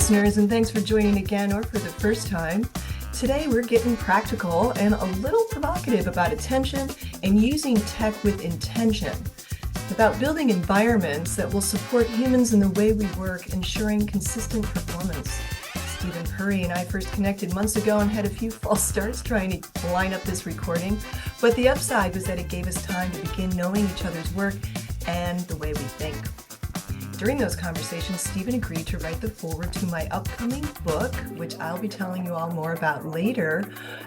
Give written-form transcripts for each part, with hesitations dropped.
listeners, and thanks for joining again or for the first time. Today, we're getting practical and a little provocative about attention and using tech with intention, about building environments that will support humans in the way we work, ensuring consistent performance. Steven.puri and I first connected months ago and had a few false starts trying to line up this recording, but the upside was that it gave us time to begin knowing each other's work and the way we think. During those conversations, Steven agreed to write the foreword to my upcoming book, which I'll be telling you all more about later,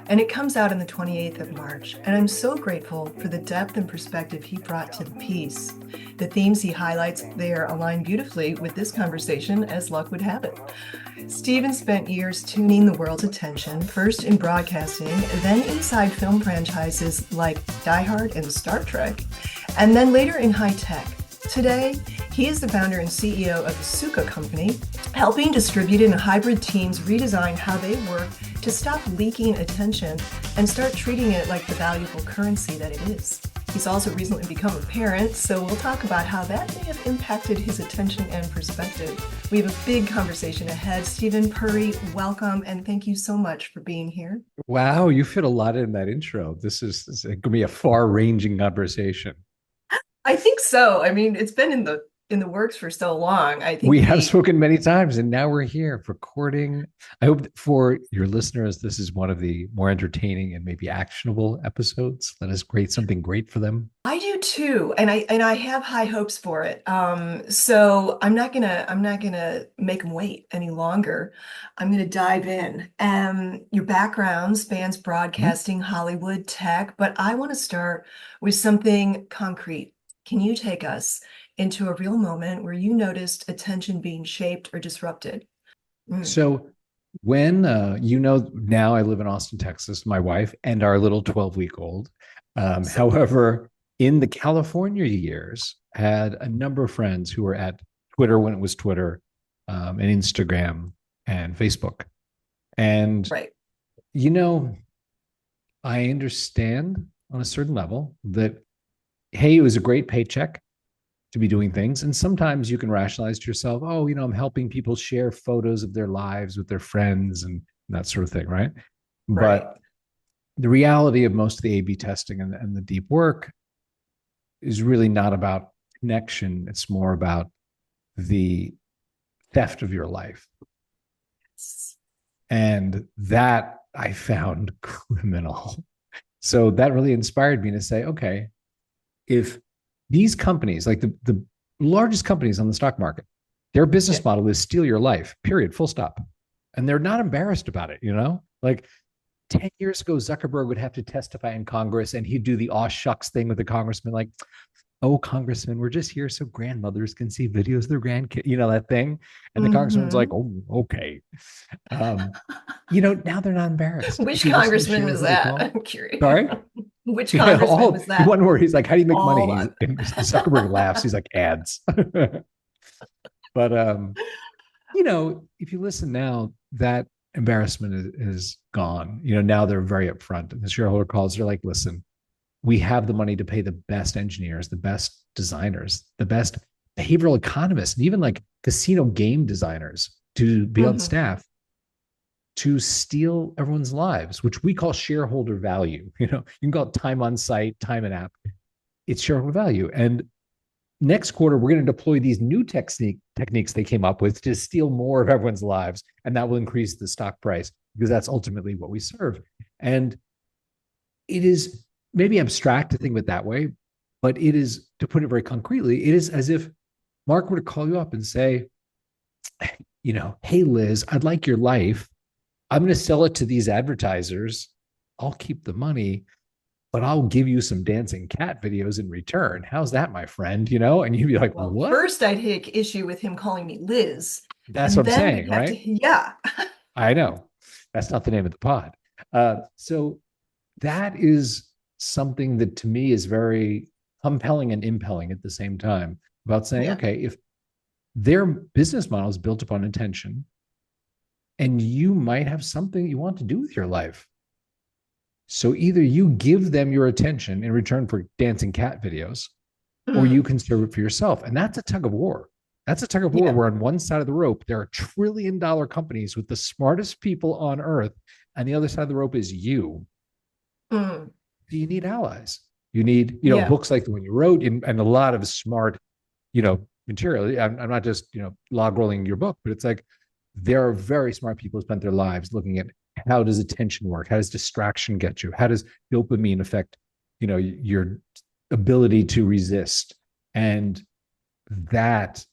and it comes out on the 28th of March. And I'm so grateful for the depth and perspective he brought to the piece. The themes he highlights there align beautifully with this conversation, as luck would have it. Steven spent years tuning the world's attention, first in broadcasting, then inside film franchises like Die Hard and Star Trek, and then later in high tech. Today, he is the founder and CEO of the Sukha company, helping distributed and hybrid teams redesign how they work to stop leaking attention and start treating it like the valuable currency that it is. He's also recently become a parent, so we'll talk about how that may have impacted his attention and perspective. We have a big conversation ahead. Steven.Puri, welcome, and thank you so much for being here. Wow, you fit a lot in that intro. This is going to be a far-ranging conversation. I think so. I mean, it's been in the works for so long. I think we have spoken many times, and now we're here recording. I hope that for your listeners, this is one of the more entertaining and maybe actionable episodes. Let us create something great for them. I do too, and I have high hopes for it. So I'm not gonna make them wait any longer. I'm gonna dive in. Your background spans broadcasting, Hollywood, tech, but I want to start with something concrete. Can you take us into a real moment where you noticed attention being shaped or disrupted? So when, now I live in Austin, Texas, my wife and our little 12-week-old. However, in the California years, had a number of friends who were at Twitter when it was Twitter, and Instagram and Facebook. And, right. I understand on a certain level that, hey, it was a great paycheck to be doing things. And sometimes you can rationalize to yourself, oh, I'm helping people share photos of their lives with their friends and that sort of thing, right? But the reality of most of the A/B testing and the deep work is really not about connection. It's more about the theft of your life. And that I found criminal. So that really inspired me to say, okay, if these companies, like the largest companies on the stock market, their business model is steal your life, period, full stop. And they're not embarrassed about it, Like 10 years ago, Zuckerberg would have to testify in Congress and he'd do the aw shucks thing with the congressman, like, oh, congressman, we're just here so grandmothers can see videos of their grandkids, that thing. And the congressman's like, oh, okay. Now they're not embarrassed. Which congressman was that? I'm curious. Sorry? Which congressman was that? One where he's like, how do you make money? And Zuckerberg laughs. He's like, ads. But, if you listen now, that embarrassment is gone. Now they're very upfront. And the shareholder calls, they're like, listen, we have the money to pay the best engineers, the best designers, the best behavioral economists, and even like casino game designers to be on staff to steal everyone's lives, which we call shareholder value. You can call it time on site, time in app. It's shareholder value. And next quarter, we're going to deploy these new techniques they came up with to steal more of everyone's lives. And that will increase the stock price because that's ultimately what we serve. And it is maybe abstract to think of it that way, but it is, to put it very concretely, it is as if Mark were to call you up and say, hey, Liz, I'd like your life. I'm going to sell it to these advertisers. I'll keep the money, but I'll give you some dancing cat videos in return. How's that, my friend? And you'd be like, well, what? First, I'd take issue with him calling me Liz. That's what I'm saying, right? Yeah. I know. That's not the name of the pod. So that is something that to me is very compelling and impelling at the same time about saying, okay, if their business model is built upon intention, and you might have something you want to do with your life. So either you give them your attention in return for dancing cat videos, or you can serve it for yourself. And that's a tug of war. That's a tug of war Yeah. where on one side of the rope, there are $1 trillion companies with the smartest people on earth. And the other side of the rope is you. Mm. Do you need allies? You need, Yeah. books like the one you wrote and a lot of smart, material. I'm not just, log rolling your book, but it's like there are very smart people who spent their lives looking at how does attention work? How does distraction get you? How does dopamine affect, your ability to resist? And that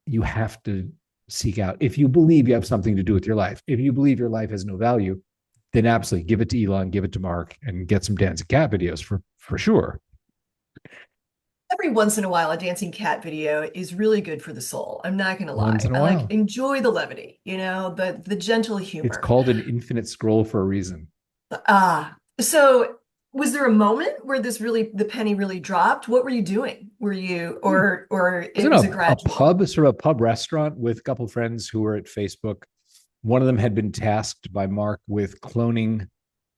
you have to seek out. If you believe you have something to do with your life, if you believe your life has no value, then absolutely give it to Elon, give it to Mark, and get some dancing cat videos for sure. Every once in a while, a dancing cat video is really good for the soul. I'm not gonna Once lie. in a I like while. enjoy the levity, the gentle It's humor. called an infinite scroll for a reason. So was there a moment where the penny really dropped? What were you doing? Were you, Hmm. or I was it in was a a gradual? pub, sort of a pub restaurant with a couple of friends who were at Facebook. One of them had been tasked by Mark with cloning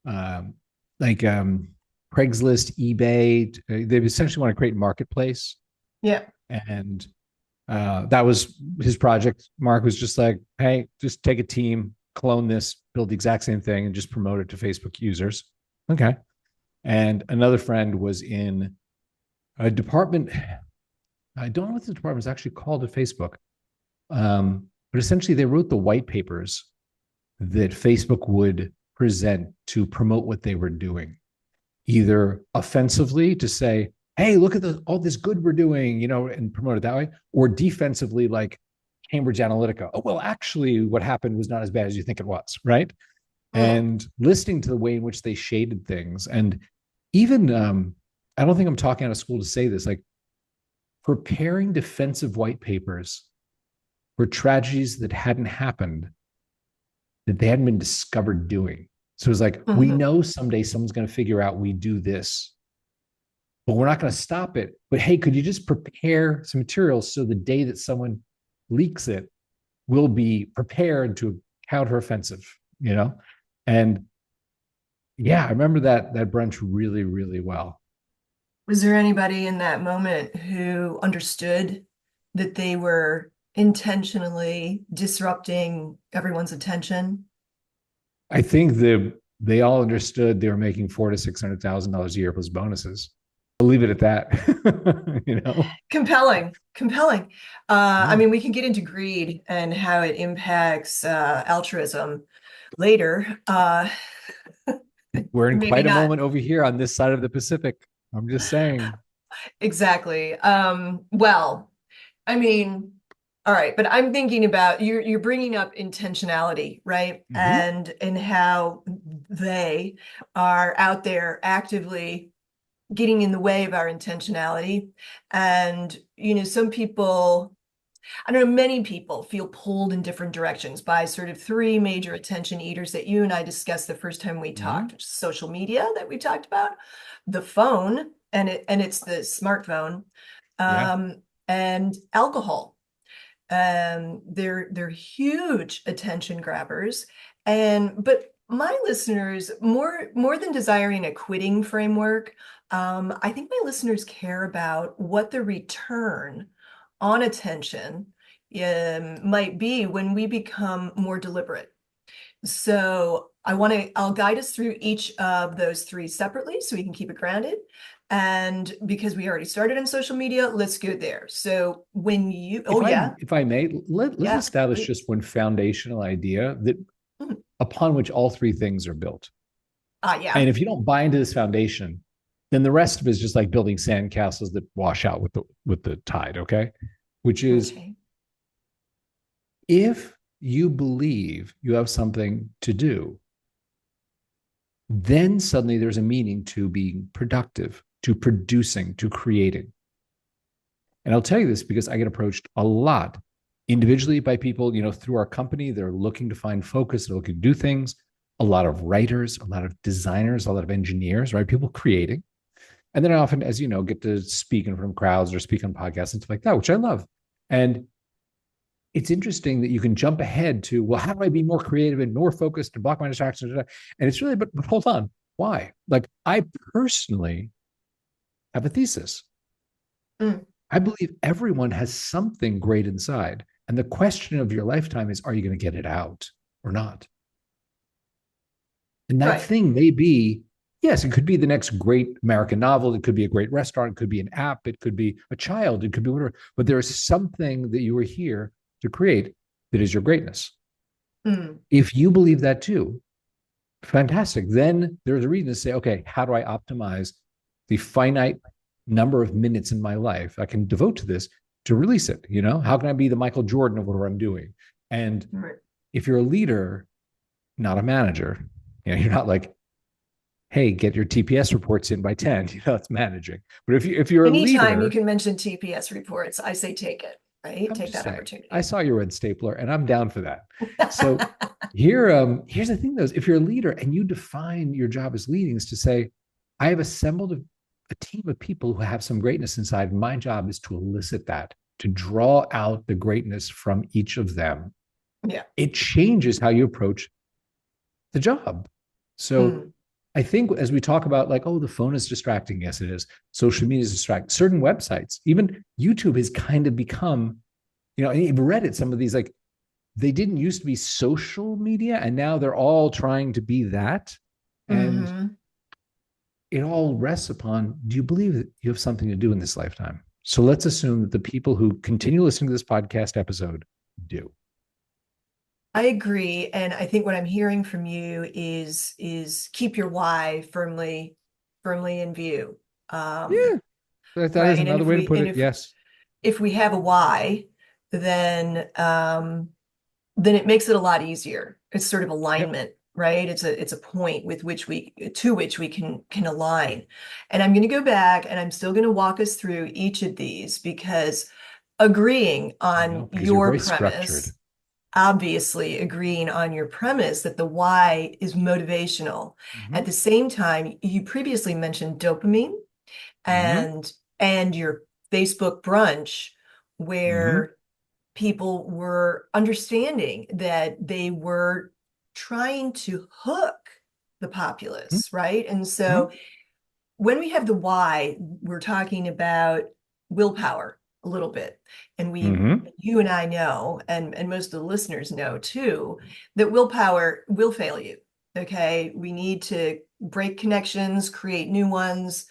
um, like Craigslist, eBay. They essentially want to create a marketplace. Yeah. And that was his project. Mark was just like, hey, just take a team, clone this, build the exact same thing, and just promote it to Facebook users. Okay. And another friend was in a department. I don't know what the department is actually called at Facebook. But essentially, they wrote the white papers that Facebook would present to promote what they were doing, either offensively to say, hey, look at all this good we're doing, and promote it that way, or defensively, like Cambridge Analytica. Oh, well, actually, what happened was not as bad as you think it was, right? Mm. And listening to the way in which they shaded things. And even, I don't think I'm talking out of school to say this, like preparing defensive white papers for tragedies that hadn't happened, that they hadn't been discovered doing. So it was like, we Hmm. know someday someone's going to figure out we do this, but we're not going to stop it. But hey, could you just prepare some materials so the day that someone leaks it, we'll be prepared to counteroffensive, you know? And yeah, I remember that brunch really, really well. Was there anybody in that moment who understood that they were intentionally disrupting everyone's attention? I think they all understood they were making $400,000 to $600,000 a year plus bonuses. I'll leave it at that. Compelling, compelling. I Yeah. mean, we can get into greed and how it impacts altruism later. We're in Maybe quite a not moment over here on this side of the Pacific. I'm just saying. exactly. Well, I mean, all right, but I'm thinking about you're bringing up intentionality, right? Mm-hmm. And how they are out there actively getting in the way of our intentionality. And some people, I don't know, many people feel pulled in different directions by sort of three major attention eaters that you and I discussed the first time we Mm-hmm. talked, which is social media that we talked about, the phone, and it's the smartphone, Yeah. and alcohol. They're huge attention grabbers. But my listeners, more than desiring a quitting framework, I think my listeners care about what the return on attention might be when we become more deliberate. So I'll guide us through each of those three separately so we can keep it grounded. And because we already started on social media, let's go there. So oh If I yeah, if I may, let's yeah, establish please. just one foundational idea that Mhm. upon which all three things are built. Yeah. And if you don't buy into this foundation, then the rest of it is just like building sandcastles that wash out with the tide, okay? Which is Okay. if you believe you have something to do, then suddenly there's a meaning to being productive, to producing, to creating. And I'll tell you this because I get approached a lot individually by people, through our company. They're looking to find focus, they're looking to do things. A lot of writers, a lot of designers, a lot of engineers, right? People creating. And then I often, as you know, get to speak in front of crowds or speak on podcasts and stuff like that, which I love. And it's interesting that you can jump ahead to, well, how do I be more creative and more focused and block my distractions? And it's really, but hold on, why? Like I personally have a thesis. Mm. I believe everyone has something great inside. And the question of your lifetime is, are you going to get it out or not? And that Right. thing may be, yes, it could be the next great American novel. It could be a great restaurant. It could be an app. It could be a child. It could be whatever. But there is something that you are here to create that is your greatness. Mm. If you believe that too, fantastic. Then there's a reason to say, okay, how do I optimize the finite number of minutes in my life I can devote to this to release it? You know, how can I be the Michael Jordan of whatever I'm doing? And Right. if you're a leader, not a manager, you know, you're not like, hey, get your TPS reports in by 10. You know, it's managing. But if you're a Anytime you leader, can mention TPS reports, I say take it, right? I'm Take just that saying, I opportunity. saw your red stapler and I'm down for that. So here's the thing though, is if you're a leader and you define your job as leading is to say, I have assembled a team of people who have some greatness inside. My job is to elicit that, to draw out the greatness from each of them. Yeah. It changes how you approach the job. So Mm. I think as we talk about like, oh, the phone is distracting. Yes, it is. Social media is distracting. Certain websites, even YouTube has kind of become, you know, you've read it, some of these, like they didn't used to be social media and now they're all trying to be that. And Mm-hmm. it all rests upon, do you believe that you have something to do in this lifetime? So let's assume that the people who continue listening to this podcast episode do. I agree, and I think what I'm hearing from you is keep your why firmly in view. Um, Yeah, that is right, and another if way to we put and it. Yes. if we have a why, then then it makes it a lot easier. It's sort of Yep. alignment, right? It's a point with which we to which we can align. And I'm going to go back and I'm still going to walk us through each of these because agreeing I know, on because you're your very structured. premise, obviously agreeing on your premise that the why is motivational. Mm-hmm. At the same time, you previously mentioned dopamine Mm-hmm. and your Facebook brunch Mm-hmm. where people were understanding that they were trying to hook the populace, right? And Mm-hmm. so when we have the why, we're talking about willpower a little bit. And Mm-hmm. you and I know, and most of the listeners know too, that willpower will fail you. Okay. We need to break connections, create new ones,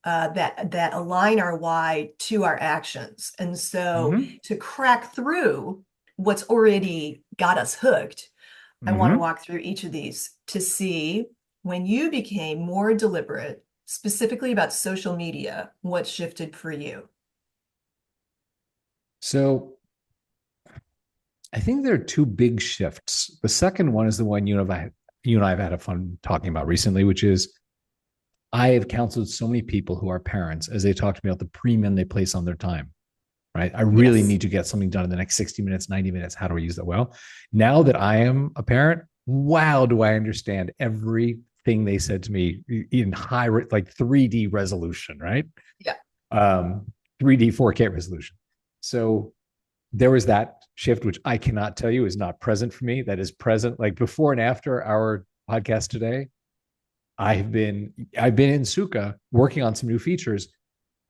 that align our why to our actions. And so Mm-hmm. to crack through what's already got us hooked, I want to Mm-hmm. walk through each of these to see when you became more deliberate, specifically about social media, what shifted for you? So I think there are two big shifts. The second one is the one you and I have had a fun talking about recently, which is I have counseled so many people who are parents as they talk to me about the premium they place on their time. Right. I really Yes. need to get something done in the next 60 minutes, 90 minutes. How do I use that well? Now that I am a parent, wow, do I understand everything they said to me in high, like 3D resolution, right? Yeah. Um, 3D 4K resolution. So there was that shift, which I cannot tell you is not present for me. That is present, like before and after our podcast today. I've been in Sukha working on some new features,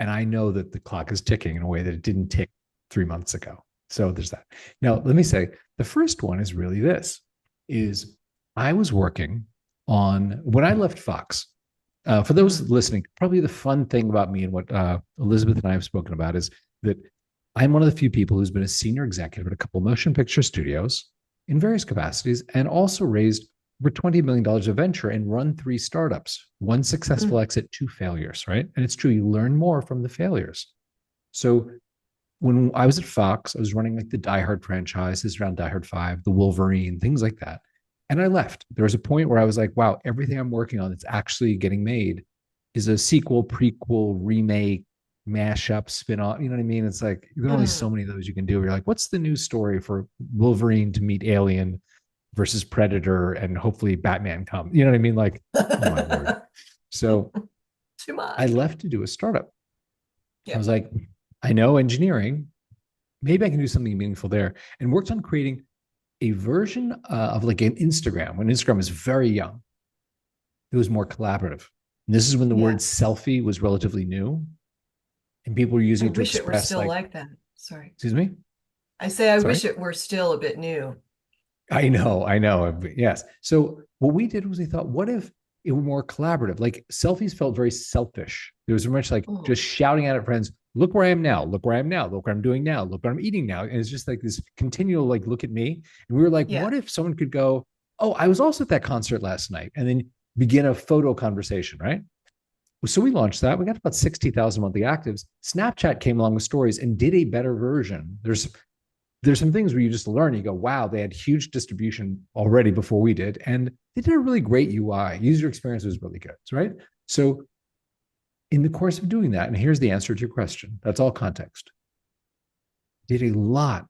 and I know that the clock is ticking in a way that it didn't tick 3 months ago. So there's that. Now, let me say the first one is really this: is I was working on when I left Fox. For those Mm. listening, probably the fun thing about me and what Elizabeth and I have spoken about is that I'm one of the few people who's been a senior executive at a couple of motion picture studios in various capacities and also raised over $20 million of venture and run 3 startups, one successful Mm. exit, 2 failures, right? And it's true, you learn more from the failures. So when I was at Fox, I was running like the Die Hard franchises around Die Hard 5, the Wolverine, things like that. And I left. There was a point where I was like, wow, everything I'm working on that's actually getting made is a sequel, prequel, remake, mashup, spin-off. You know what I mean? It's like there are only so Mm. many of those you can do. You're like, what's the new story for Wolverine to meet Alien versus Predator and hopefully Batman come? You know what I mean? Like, oh my word. So Too I much. left to do a startup. I Yeah. was like, I know engineering. Maybe I can do something meaningful there. And worked on creating a version of like an Instagram when Instagram was very young. It was more collaborative. And this is when the word Yeah. selfie was relatively new. and people were I using it to wish it were express still like, like that. Sorry. excuse me, I say I sorry. wish it were still a bit new. I know. Yes. So what we did was we thought, what if it were more collaborative? Like selfies felt very selfish. There was very much like Mm, just shouting at friends, look where I am now, look where I am now, look what I'm doing now, look what I'm eating now. And it's just like this continual like look at me. And we were like, yeah. what if someone could go, oh, I was also at that concert last night, and then begin a photo conversation, right? So we launched that. We got about 60,000 monthly actives. Snapchat came along with stories and did a better version. There's some things where you just learn, you go, wow, they had huge distribution already before we did. And they did a really great UI. User experience was really good, right? So in the course of doing that, and here's the answer to your question, that's all context, did a lot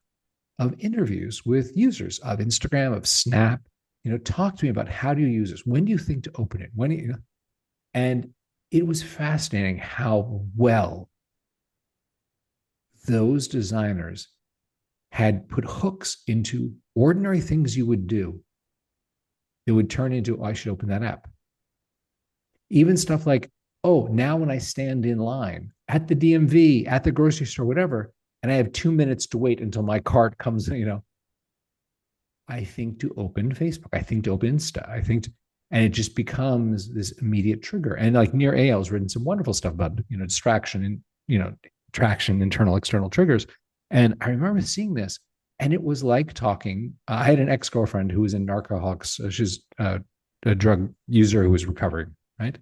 of interviews with users of Instagram, of Snap, talk to me about how do you use this? When do you think to open it? When do you, and it was fascinating how well those designers had put hooks into ordinary things you would do. It would turn into, oh, I should open that app. Even stuff like, oh, now when I stand in line at the DMV, at the grocery store, whatever, and I have 2 minutes to wait until my cart comes, I think to open Facebook, I think to open Insta, and it just becomes this immediate trigger. And like Near AL has written some wonderful stuff about, distraction and, traction, internal, external triggers. And I remember seeing this, and it was like talking. I had an ex-girlfriend who was in Narcoholics. She's a drug user who was recovering, right?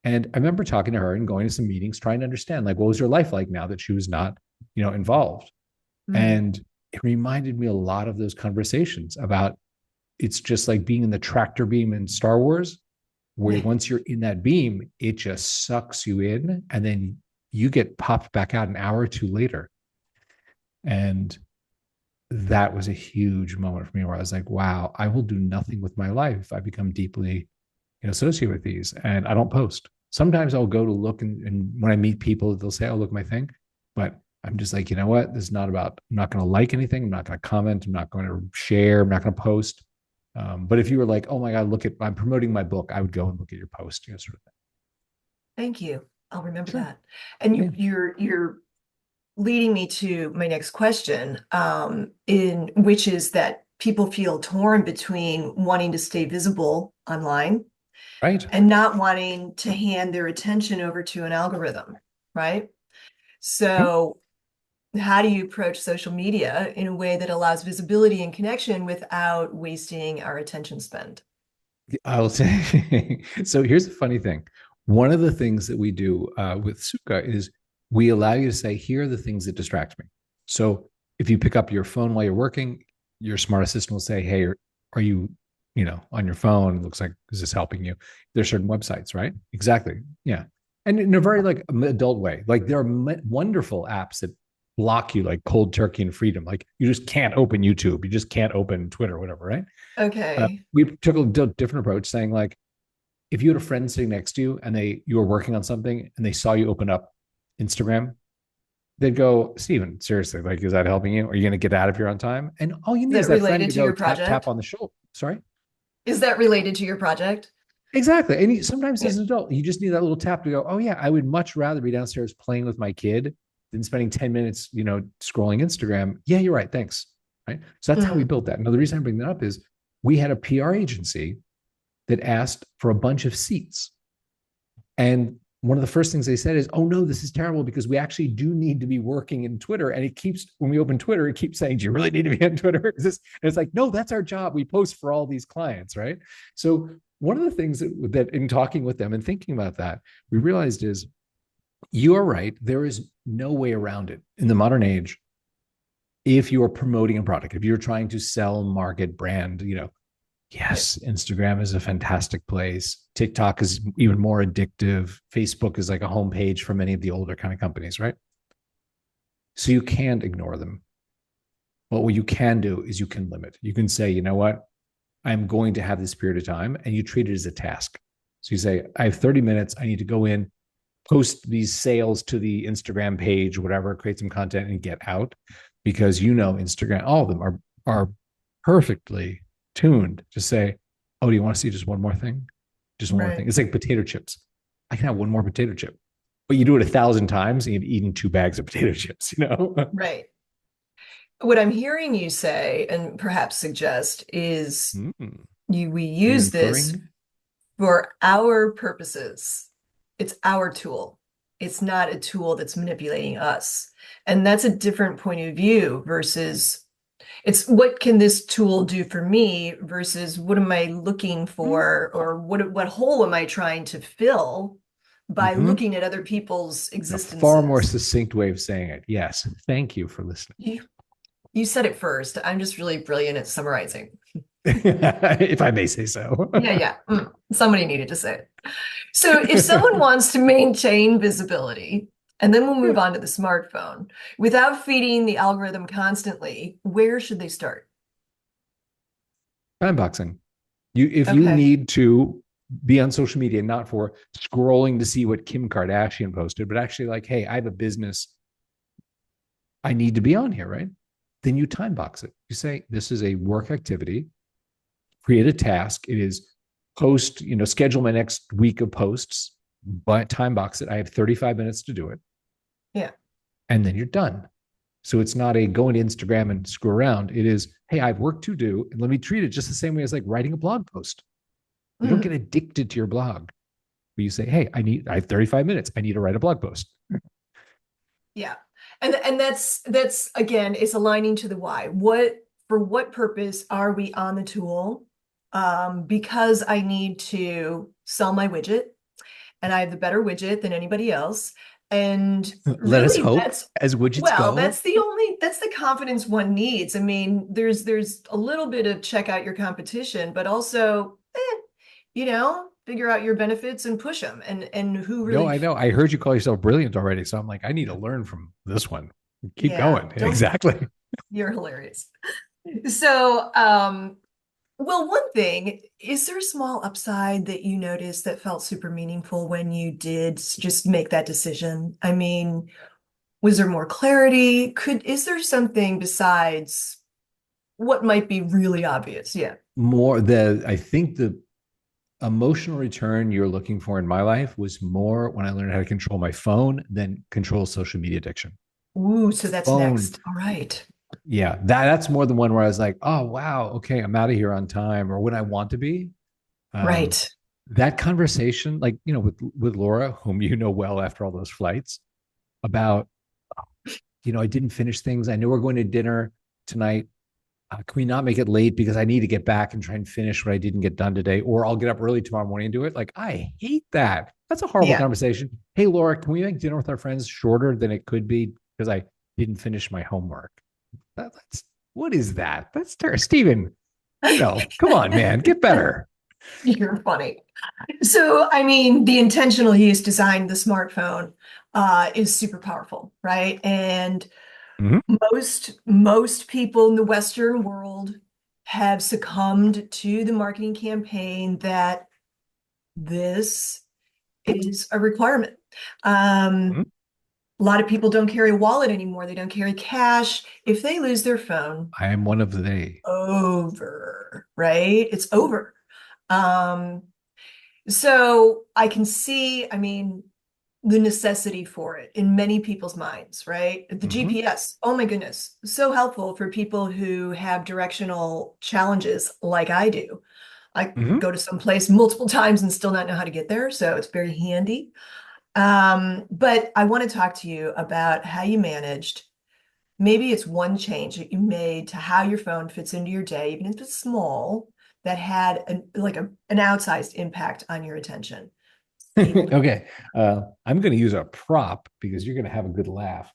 And I remember talking to her and going to some meetings, trying to understand, like, what was her life like now that she was not, involved. Mm, And it reminded me a lot of those conversations about it's just like being in the tractor beam in Star Wars, where yeah. once you're in that beam, it just sucks you in, and then you get popped back out an hour or two later. And that was a huge moment for me where I was like, wow, I will do nothing with my life if I become deeply associated with these. And I don't post. Sometimes I'll go to look, and when I meet people, they'll say, oh, look at my thing. But I'm just like, you know what? This is not about, I'm not going to like anything. I'm not going to comment. I'm not going to share. I'm not going to post. But if you were like, oh my God, look at, I'm promoting my book, I would go and look at your post, sort of thing. Thank you. I'll remember Sure. that. And Yeah. you're leading me to my next question, in which is that people feel torn between wanting to stay visible online Right. and not wanting to hand their attention over to an algorithm, right? Yep. So, how do you approach social media in a way that allows visibility and connection without wasting our attention spend? I'll say. So here's the funny thing. One of the things that we do with Sukha is we allow you to say, here are the things that distract me. So if you pick up your phone while you're working, your smart assistant will say, hey, are you, on your phone? It looks like, is this helping you? There's certain websites, right? Exactly. Yeah. And in a very like adult way, like there are wonderful apps that block you like cold turkey and freedom. Like you just can't open YouTube. You just can't open Twitter, whatever, right? Okay. We took a different approach, saying like, if you had a friend sitting next to you and you were working on something and they saw you open up Instagram, they'd go, Steven, seriously, like, is that helping you? Are you going to get out of here on time? And all you Is need is that that friend related to to go your tap tap project? on the shoulder. Sorry. Is that related to your project? Exactly. And sometimes Yeah. as an adult, you just need that little tap to go, oh yeah, I would much rather be downstairs playing with my kid than spending 10 minutes, scrolling Instagram. Yeah, you're right. Thanks. Right. So that's how we Mm, built that. Now, the reason I bring that up is we had a PR agency that asked for a bunch of seats. And one of the first things they said is, oh no, this is terrible because we actually do need to be working in Twitter. And it keeps, when we open Twitter, it keeps saying, do you really need to be on Twitter? Is this? And it's like, no, that's our job. We post for all these clients, right? So one of the things that in talking with them and thinking about that, we realized is you are right. There is no way around it in the modern age. If you are promoting a product, if you're trying to sell, market, brand, right. yes, Instagram is a fantastic place. TikTok is even more addictive. Facebook is like a homepage for many of the older kind of companies, right? So you can't ignore them. But what you can do is you can limit. You can say, you know what? I'm going to have this period of time, and you treat it as a task. So you say, I have 30 minutes. I need to go in, post these sales to the Instagram page, whatever, create some content and get out, because Instagram, all of them are perfectly tuned to say, oh, do you want to see just one more thing? Just one more thing. Right. It's like potato chips. I can have one more potato chip. but you do it 1,000 times and you've eaten 2 bags of potato chips, you know? Right. What I'm hearing you say and perhaps suggest is Mm. we Are you use this inferring? for our purposes. It's our tool. It's not a tool that's manipulating us. And that's a different point of view versus it's what can this tool do for me versus what am I looking for or what hole am I trying to fill by Mm-hmm. looking at other people's A far more existences. succinct way of saying it. Yes. Thank you for listening. You said it first. I'm just really brilliant at summarizing. If I may say so. Yeah, yeah. Somebody needed to say it. So if someone wants to maintain visibility, and then we'll move on to the smartphone, without feeding the algorithm constantly, where should they start? Time boxing. If you Okay. need to be on social media, not for scrolling to see what Kim Kardashian posted, but actually like, hey, I have a business. I need to be on here, right? Then you time box it. You say, this is a work activity, create a task. It is post, schedule my next week of posts, but time box it. I have 35 minutes to do it. Yeah. And then you're done. So it's not a go into Instagram and screw around. It is, hey, I have work to do. And let me treat it just the same way as like writing a blog post. You don't get Mhm. addicted to your blog. But you say, hey, I have 35 minutes. I need to write a blog post. Yeah. And that's again, it's aligning to the why. For what purpose are we on the tool? Because I need to sell my widget and I have the better widget than anybody else. And Let us really hope that's as widgets well, go. that's the confidence one needs. I mean, there's a little bit of check out your competition, but also, figure out your benefits and push them and who No, really, I know. I heard you call yourself brilliant already. So I'm like, I need to learn from this one. Keep yeah, going. don't, Exactly. you're hilarious. So, well, one thing, is there a small upside that you noticed that felt super meaningful when you did just make that decision? I mean, was there more clarity? Is there something besides what might be really obvious? Yeah. I think the emotional return you're looking for in my life was more when I learned how to control my phone than control social media addiction. Ooh, so that's Phone, next. All right. yeah, that's more than one where I was like, oh wow, okay, I'm out of here on time or when I want to be. Um, Right. that conversation, like with Laura, whom you know well after all those flights, about I didn't finish things. I know we're going to dinner tonight. Can we not make it late because I need to get back and try and finish what I didn't get done today, or I'll get up early tomorrow morning and do it. Like I hate that. That's a horrible Yeah. conversation. Hey Laura, can we make dinner with our friends shorter than it could be because I didn't finish my homework? That's what is that? That's terrible. Steven, come on, man, get better. You're funny. So, I mean, the intentional use design, the smartphone, is super powerful, right? And Mhm. most people in the Western world have succumbed to the marketing campaign that this is a requirement. Um, Mhm. a lot of people don't carry a wallet anymore. They don't carry cash. If they lose their phone, I am one of they. over, right? It's over. Um, so I can see, I mean, the necessity for it in many people's minds, right? The Mhm. GPS, oh my goodness, so helpful for people who have directional challenges like I do. I Mhm. go to some place multiple times and still not know how to get there, so it's very handy. But I want to talk to you about how you managed. Maybe it's one change that you made to how your phone fits into your day, even if it's small, that had an outsized impact on your attention. Steven. Okay. I'm going to use a prop because you're going to have a good laugh.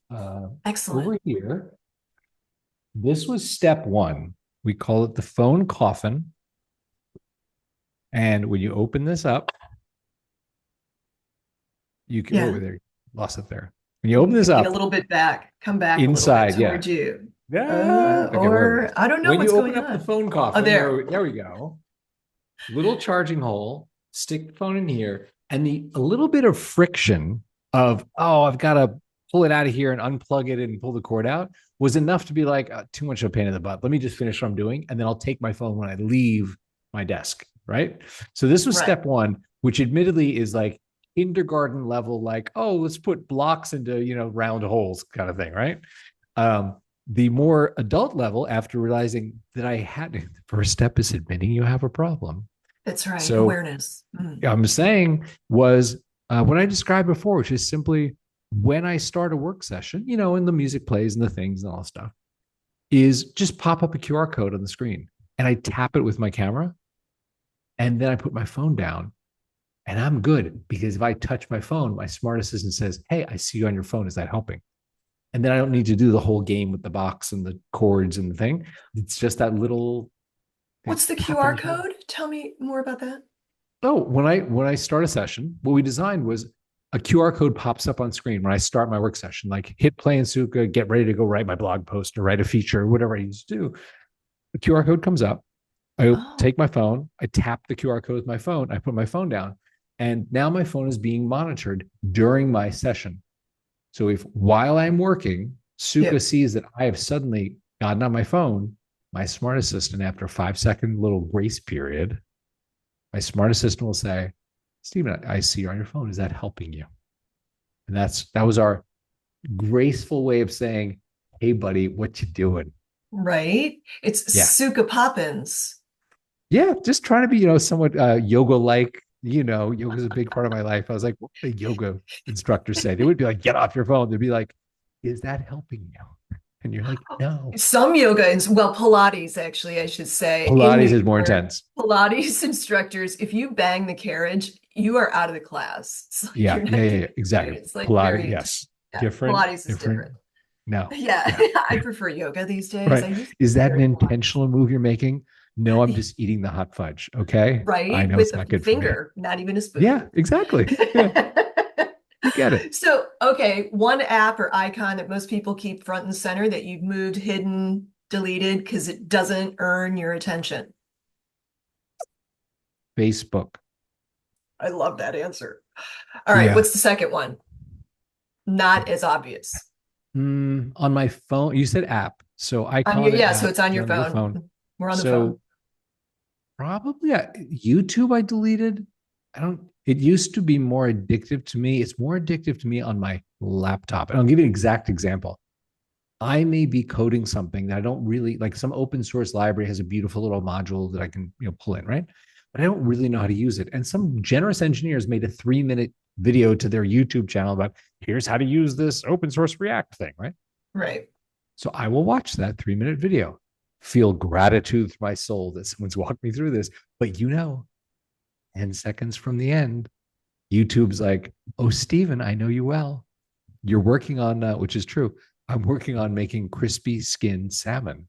Excellent. Over here, this was step one. We call it the phone coffin. And when you open this up, you can, Yeah. there, lost it there. When you open this Get a up, little bit back. Come back a little bit inside, yeah. toward you. Yeah. Okay, where it Or is. I don't know When you what's open going up the on. phone Oh, coffin, there. there we go. Little charging hole, stick the phone in here, and a little bit of friction of, oh, I've got to pull it out of here and unplug it and pull the cord out was enough to be like, too much of a pain in the butt. Let me just finish what I'm doing. And then I'll take my phone when I leave my desk. Right. So this was Right. step one, which admittedly is like kindergarten level, like, oh, let's put blocks into, round holes kind of thing, right? Um, the more adult level, after realizing that I had the first step is admitting you have a problem. That's right. So Awareness. I'm saying was what I described before, which is simply when I start a work session, and the music plays and the things and all stuff, is just pop up a QR code on the screen and I tap it with my camera and then I put my phone down and I'm good because if I touch my phone, my smart assistant says, "Hey, I see you on your phone. Is that helping?" And then I don't need to do the whole game with the box and the cords and the thing. It's just that little What's the tap on QR the shoulder. code? Tell me more about that. Oh, when I start a session, what we designed was a QR code pops up on screen when I start my work session, like hit play in Sukha, get ready to go write my blog post or write a feature, or whatever I need to do. The QR code comes up. I Oh, take my phone, I tap the QR code with my phone, I put my phone down, and now my phone is being monitored during my session. So if while I'm working, yeah. Sukha sees that I have suddenly gotten on my phone, my smart assistant, after a 5-second little grace period, my smart assistant will say, "Steven, I see you on your phone. Is that helping you?" And that was our graceful way of saying, "Hey, buddy, what you doing?" Right. It's Yeah. Suka Poppins. Yeah. Just trying to be, somewhat yoga like, yoga is a big part of my life. I was like, what would a yoga instructor say? They would be like, "Get off your phone." They'd be like, "Is that helping you?" And you're like, "No." Some yoga, well, Pilates, actually, I should say, in New Pilates is more York, intense. Pilates instructors, if you bang the carriage, you are out of the class. It's like Yeah. you're Yeah. not Yeah. getting Yeah, exactly. paid. It's like Pilates. very, Yes. yeah, Different, Pilates is different. different. No. Yeah, Yeah. I prefer yoga these days. I Right. used to Is be that an very Pilates. intentional move you're making? No, I'm just eating the hot fudge. Okay. I Right? know With it's a not good for me. finger, not even a Yeah, spoon. exactly. Yeah, you get it. So, okay, one app or icon that most people keep front and center that you've moved, hidden, deleted because it doesn't earn your attention. Facebook. I love that answer. All right, Yeah. what's the second one? Not as obvious. On my phone, you said app. So On icon your, and yeah, so app it's on your on your phone. phone. We're on the phone. So probably YouTube I deleted. I don't, it used to be more addictive to me. It's more addictive to me on my laptop. And I'll give you an exact example. I may be coding something that I don't really like. Some open source library has a beautiful little module that I can, pull in, right? But I don't really know how to use it. And some generous engineers made a 3-minute video to their YouTube channel about here's how to use this open source React thing, right? Right. So I will watch that 3-minute video, feel gratitude through my soul that someone's walked me through this. But 10 seconds from the end, YouTube's like, "Oh, Steven, I know you well. You're working on, which is true. I'm working on making crispy skinned salmon,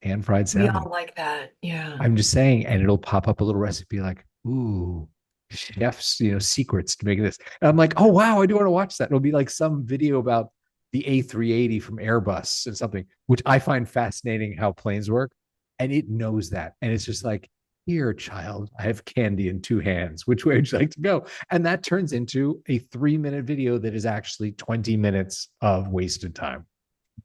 pan fried We all salmon." like that. Yeah. I'm just saying, and it'll pop up a little recipe like, "Ooh, chef's, secrets to making this." And I'm like, "Oh, wow, I do want to watch that." It'll be like some video about the A380 from Airbus and something, which I find fascinating how planes work. And it knows that. And it's just like, "Here, child, I have candy in 2 hands. Which way would you like to go?" And that turns into a 3-minute video that is actually 20 minutes of wasted time.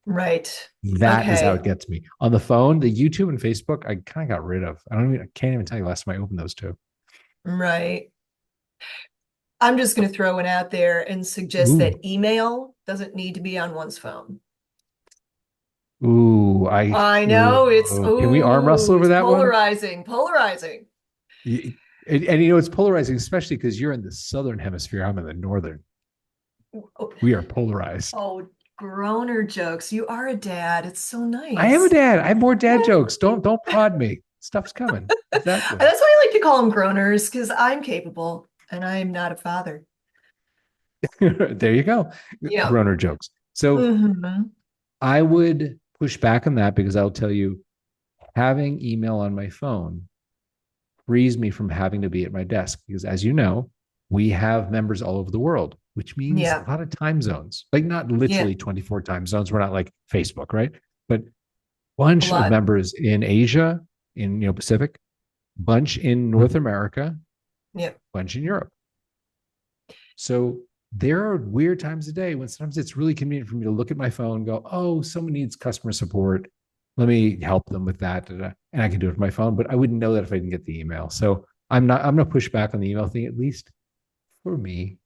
Right. That is how Okay. it gets me. On the phone, the YouTube and Facebook, I kind of got rid of. I can't even tell you last time I opened those two. Right. I'm just going to throw it out there and suggest Ooh, that email doesn't need to be on one's phone. ooh, I know can we arm wrestle over it's that one? polarizing, polarizing. And it's polarizing, especially because you're in the southern hemisphere. I'm in the northern. Oh, We are polarized. oh, groaner jokes. You are a dad. It's so I am a nice. dad. I have more dad jokes. Don't prod me. Stuff's coming. Exactly. That's why I like to call them groaners because I'm capable and I'm not a father. There you go. Yeah. Groaner jokes. So Hmm. I would push back on that because I'll tell you, having email on my phone frees me from having to be at my desk because, as you know, we have members all over the world, which means a Yeah. lot of time zones, like not Yeah. literally 24 time zones. We're not like Facebook, right? But A bunch of lot. members in Asia, in Pacific, bunch in North America, Yeah. bunch in Europe. So there are weird times a day when sometimes it's really convenient for me to look at my phone and go, "Oh, someone needs customer support. Let me help them with that." And I can do it from my phone, but I wouldn't know that if I didn't get the email. So I'm going to push back on the email thing, at least for me.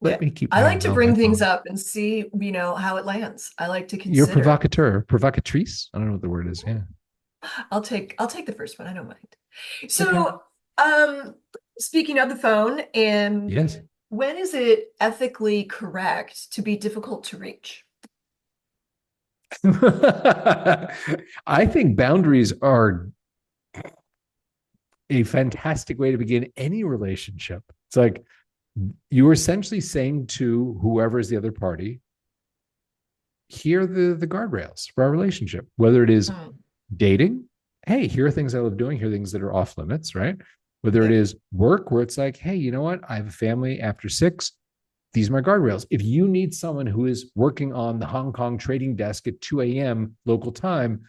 Yeah. Let me keep I my like eye to on my bring things phone. up and see, how it lands. I like to You're consider. provocateur, provocatrice. I don't know what the word is. Yeah. I'll take the first one. I don't mind. Okay. So, um, speaking of the phone, and Yes. when is it ethically correct to be difficult to reach? I think boundaries are a fantastic way to begin any relationship. It's like you're essentially saying to whoever is the other party, here are the guardrails for our relationship, whether it is Mm, dating. Hey, here are things I love doing. Here are things that are off limits, right? Whether it yep. is work, where it's like, hey, you know what? I have a family after 6. These are my guardrails. If you need someone who is working on the Hong Kong trading desk at 2 a.m. local time,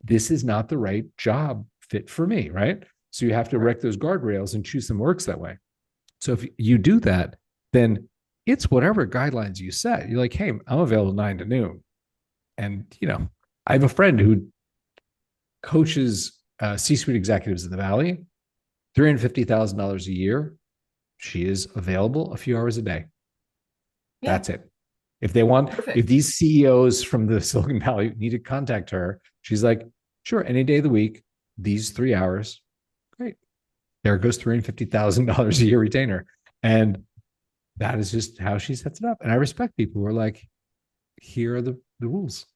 this is not the right job fit for me, right? So you have to Right. erect those guardrails and choose some works that way. So if you do that, then it's whatever guidelines you set. You're like, hey, I'm available 9 to noon. And, I have a friend who coaches C-suite executives in the Valley, $350,000 a year. She is available a few hours a day. Yeah. That's it. If Perfect. these CEOs from the Silicon Valley need to contact her, she's like, sure, any day of the week, these 3 hours, great. There goes $350,000 a year retainer. And that is just how she sets it up. And I respect people who are like, here are the rules.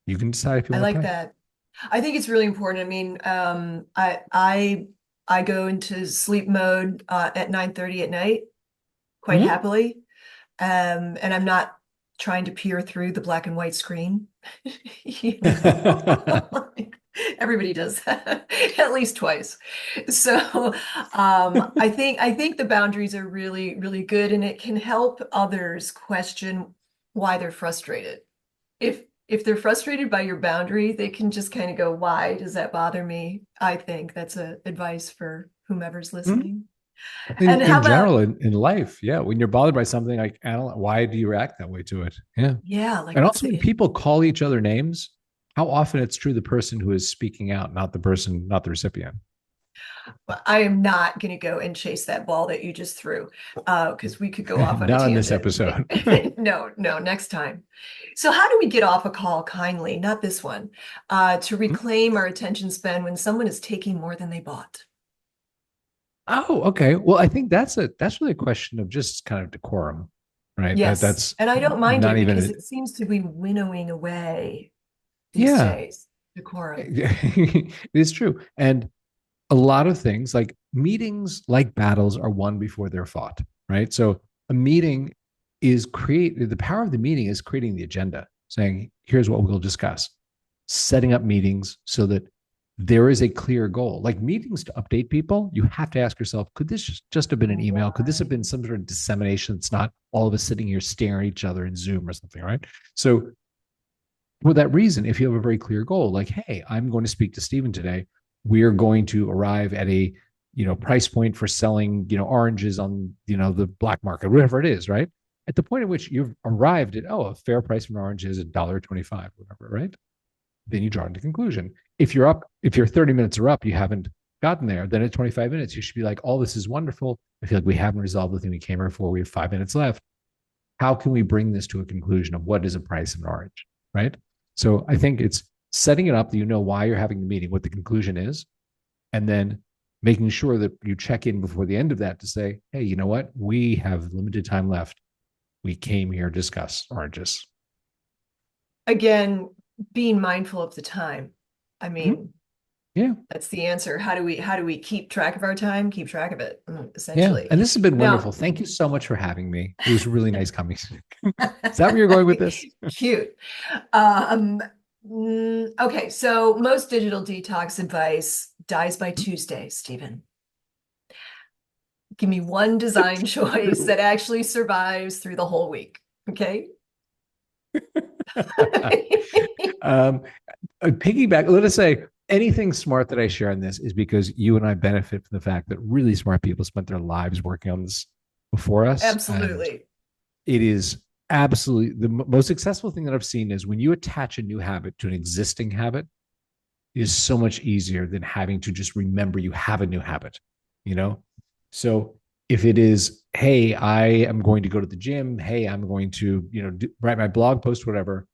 You can decide if you I want to like play. that. I think it's really important. I mean, I go into sleep mode at 9:30 at night quite Mm-hmm. happily. And I'm not trying to peer through the black and white screen. You know, everybody does that at least twice. So I think the boundaries are really, really good, and it can help others question why they're frustrated. If they're frustrated by your boundary, they can just kind of go, "Why does that bother me?" I think that's a advice for whomever's listening. And how In about, general, in life, yeah, when you're bothered by something, like, I don't, why do you react that way to it? Yeah. yeah, like And what's also, the when people call each other names, how often it's true the person who is speaking out, not the person, not the recipient. Well, I am not going to go and chase that ball that you just threw, because we could go off on a Not on this tangent. episode. No, no, next time. So, how do we get off a call kindly, not this one, to reclaim our attention span when someone is taking more than they bought? Oh, okay. Well, I think that's really a question of just kind of decorum, right? Yes, That's and I don't mind not it because even. it seems to be winnowing away these Yeah, days. Decorum. it is true. And a lot of things, like meetings, like battles, are won before they're fought, right? So a meeting is create the power of the meeting is creating the agenda, saying, here's what we'll discuss, setting up meetings so that there is a clear goal. Like meetings, to update people, you have to ask yourself, could this just have been an email? Could this have Right. been some sort of dissemination? It's not all of us sitting here staring at each other in Zoom or something, right? So for that reason, if you have a very clear goal, like, hey, I'm going to speak to Steven today, we are going to arrive at a price point for selling oranges on the black market, whatever it is, right? At the point at which you've arrived at, a fair price for an orange is $1.25, whatever, right? Then you draw into conclusion. If you're 30 minutes are up, you haven't gotten there, then at 25 minutes, you should be like, all this is wonderful. I feel like we haven't resolved the thing we came here for. We have 5 minutes left. How can we bring this to a conclusion of what is a price of an orange, right? So I think it's setting it up that you know why you're having the meeting, what the conclusion is, and then making sure that you check in before the end of that to say, hey, you know what? We have limited time left. We came here to discuss oranges. Again, being mindful of the time. I Mm-hmm. mean, Yeah. that's the answer. How do we keep track of our time? Keep track of it, Yeah. essentially. And this has been wonderful. Now, Thank you so much for having me. It was really nice coming. Is that where you're going with this? cute. Um, okay, so most digital detox advice dies by Tuesday, Stephen. Give me one design choice True. that actually survives through the whole week. Okay. um, piggyback, let us say anything smart that I share on this is because you and I benefit from the fact that really smart people spent their lives working on this before us. And Absolutely. it is absolutely the most successful thing that I've seen is when you attach a new habit to an existing habit, it is so much easier than having to just remember you have a new habit, you know? So if it is, hey, I am going to go to the gym, hey, I'm going to, write my blog post, whatever,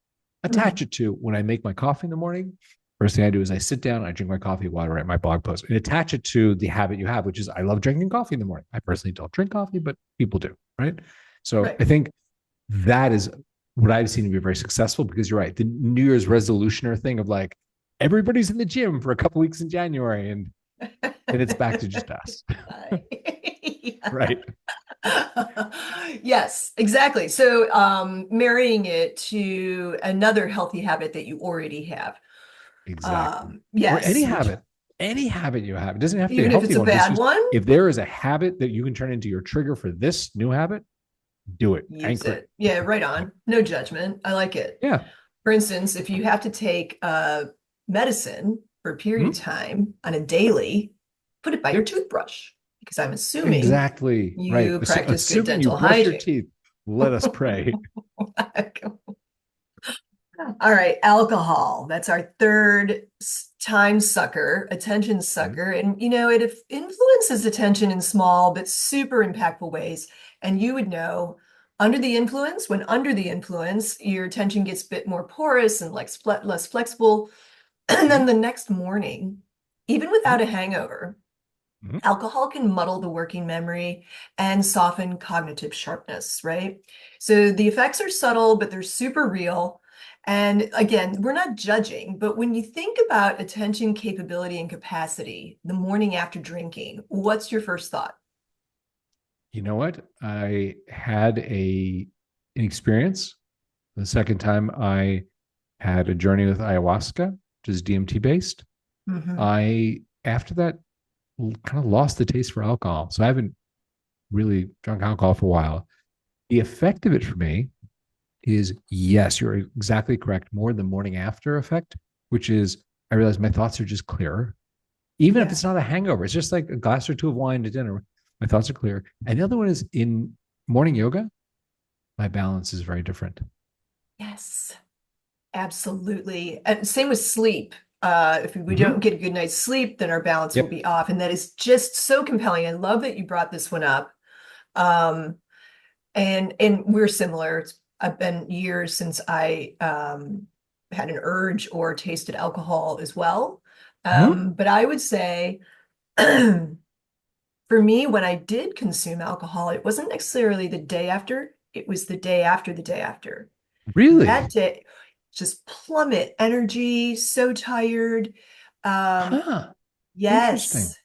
attach Mhm. it to when I make my coffee in the morning. First thing I do is I sit down, I drink my coffee while I write my blog post, and attach it to the habit you have, which is I love drinking coffee in the morning. I personally don't drink coffee, but people do, right? So Right. I think that is what I've seen to be very successful, because you're right. The New Year's resolutioner thing of like, everybody's in the gym for a couple weeks in January, and then it's back to just us. Right. Yes, exactly. So, marrying it to another healthy habit that you already have. Exactly. Or Yes, which any habit you have. It doesn't have to be a even if it's healthy a one. It's bad just, one, if there is a habit that you can turn into your trigger for this new habit, do it. use Anchor it. it. Yeah, right on. No judgment. I like it. Yeah. For instance, if you have to take medicine for a period of Mhm. time on a daily, put it by your Yep. toothbrush because I'm assuming Exactly. Right. you practice good Assuming you dental brush your hygiene. teeth, let us pray. All right, alcohol. That's our third time sucker, attention Mhm. sucker. And, it influences attention in small but super impactful ways. And you would know when under the influence, your attention gets a bit more porous and like less flexible. And then Mhm. the next morning, even Mhm. without a hangover, Mhm. alcohol can muddle the working memory and soften cognitive sharpness, right? So the effects are subtle, but they're super real. And again, we're not judging, but when you think about attention capability and capacity the morning after drinking, what's your first thought? You know what? I had an experience. The second time I had a journey with ayahuasca, which is DMT based. Mhm. I, after that, kind of lost the taste for alcohol. So I haven't really drunk alcohol for a while. The effect of it for me is, yes, you're exactly correct. More the morning after effect, which is I realize my thoughts are just clearer. Even if Yeah. it's not a hangover, it's just like a glass or two of wine to dinner. My thoughts are clear. And the other one is in morning yoga, my balance is very different. Yes, absolutely. And same with sleep. If we don't Mm-hmm. get a good night's sleep, then our balance will Yep. be off. And that is just so compelling. I love that you brought this one up. Um, and we're similar. I've been years since I had an urge or tasted alcohol as well. Mm-hmm. But I would say for me, when I did consume alcohol, it wasn't necessarily the day after, it was the day after the day after. That Really? day, just plummet energy, so tired. Um, Huh. Interesting. yes,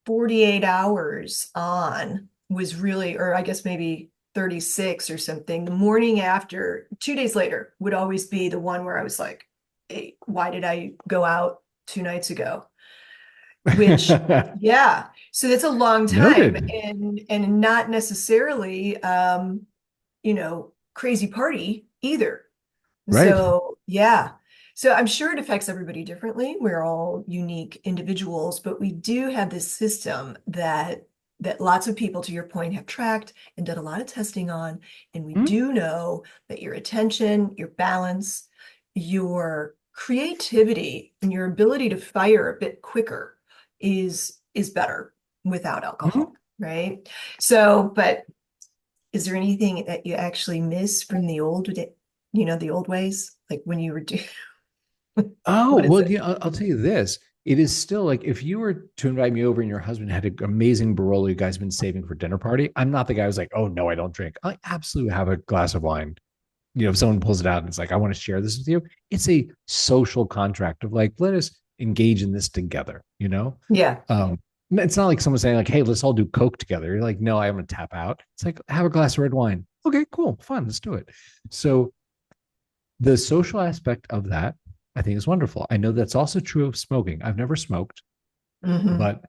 48 hours on was really, or I guess maybe 36 or something. The morning after, 2 days later, would always be the one where I was like, hey, why did I go out 2 nights ago? Which, yeah, so that's a long time Noted. and not necessarily crazy party either. Right. So, yeah. So I'm sure it affects everybody differently. We're all unique individuals, but we do have this system that lots of people, to your point, have tracked and done a lot of testing on. And we Mm-hmm. do know that your attention, your balance, your creativity, and your ability to fire a bit quicker is better without Mm-hmm. alcohol, right? So, but is there anything that you actually miss from the old ways? Like when you were doing, Oh, what is well, it? yeah, I'll tell you this. It is still like, if you were to invite me over and your husband had an amazing Barolo you guys have been saving for dinner party, I'm not the guy who's like, oh, no, I don't drink. I absolutely have a glass of wine. If someone pulls it out and it's like, I want to share this with you, it's a social contract of like, let us engage in this together. Yeah. It's not like someone saying like, hey, let's all do Coke together. You're like, no, I'm going to tap out. It's like, have a glass of red wine. Okay, cool, fun, let's do it. So the social aspect of that, I think, is wonderful. I know that's also true of smoking. I've never smoked, Hmm. but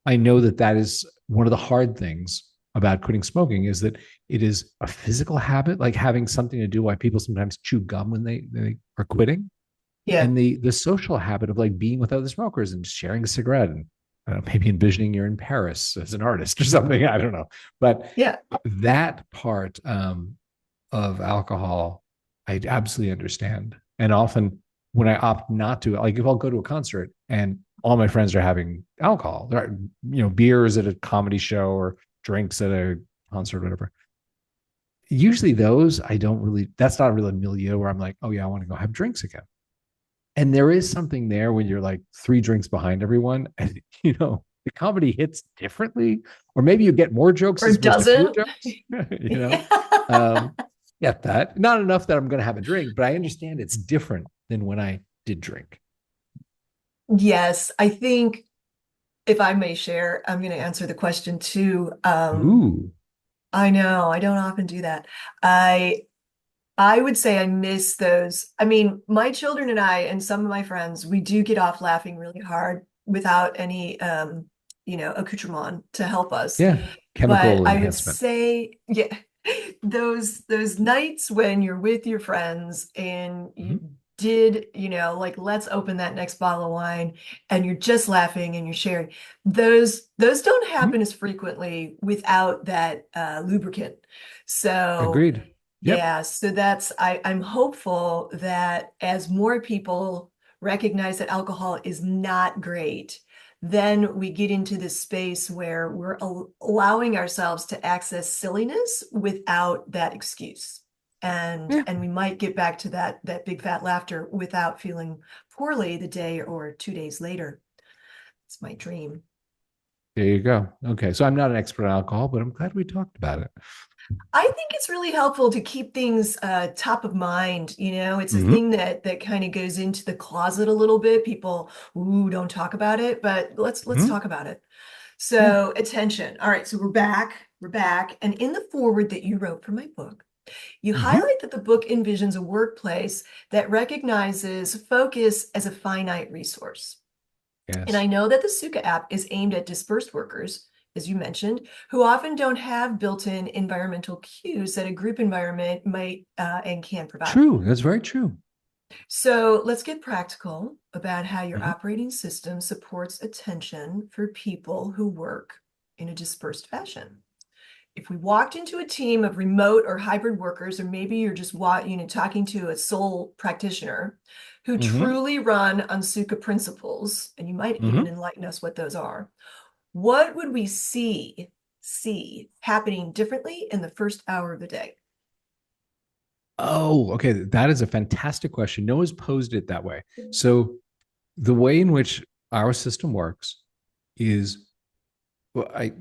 I know that that is one of the hard things about quitting smoking, is that it is a physical habit, like having something to do, why people sometimes chew gum when they are quitting, Yeah. and the social habit of like being with other smokers and sharing a cigarette, and maybe envisioning you're in Paris as an artist or something. I don't know, but Yeah. that part of alcohol, I absolutely understand. And often when I opt not to, like if I'll go to a concert and all my friends are having alcohol. They're, beers at a comedy show or drinks at a concert or whatever. Usually those I don't really, that's not really a milieu where I'm like, oh yeah, I want to go have drinks again. And there is something there when you're like three drinks behind everyone and, the comedy hits differently, or maybe you get more jokes Or as opposed to fewer doesn't. jokes, um, get that. Not enough that I'm going to have a drink, but I understand it's different than when I did drink. Yes, I think if I may share, I'm going to answer the question too. Ooh. I know I don't often do that. I I would say I miss those. I mean, my children and I and some of my friends, we do get off laughing really hard without any accoutrement to help us. Yeah. But Chemical I would enhancement. say, yeah, those nights when you're with your friends and Mhm. you did, like let's open that next bottle of wine and you're just laughing and you're sharing. Those don't Mhm. happen as frequently without that lubricant. So Agreed. Yep. yeah, so I'm hopeful that as more people recognize that alcohol is not great, then we get into this space where we're allowing ourselves to access silliness without that excuse. And Yeah. and we might get back to that big fat laughter without feeling poorly the day or 2 days later. It's my dream. There you go. Okay. So I'm not an expert on alcohol, but I'm glad we talked about it. I think it's really helpful to keep things top of mind. It's a Mhm. thing that kind of goes into the closet a little bit. People, ooh, don't talk about it, but let's Mhm. talk about it. Yeah. So attention. All right, so we're back. We're back. And in the foreword that you wrote for my book, you Mhm. highlight that the book envisions a workplace that recognizes focus as a finite resource. And Yes. I know that the Sukha app is aimed at dispersed workers, as you mentioned, who often don't have built-in environmental cues that a group environment might and can provide. True. That's very true. So let's get practical about how your Mhm. operating system supports attention for people who work in a dispersed fashion. If we walked into a team of remote or hybrid workers, or maybe you're just talking to a sole practitioner who Mhm. truly run on Sukha principles, and you might even Mhm. enlighten us what those are, what would we see happening differently in the first hour of the day? Oh, okay. That is a fantastic question. No one's posed it that way. So the way in which our system works is, well, I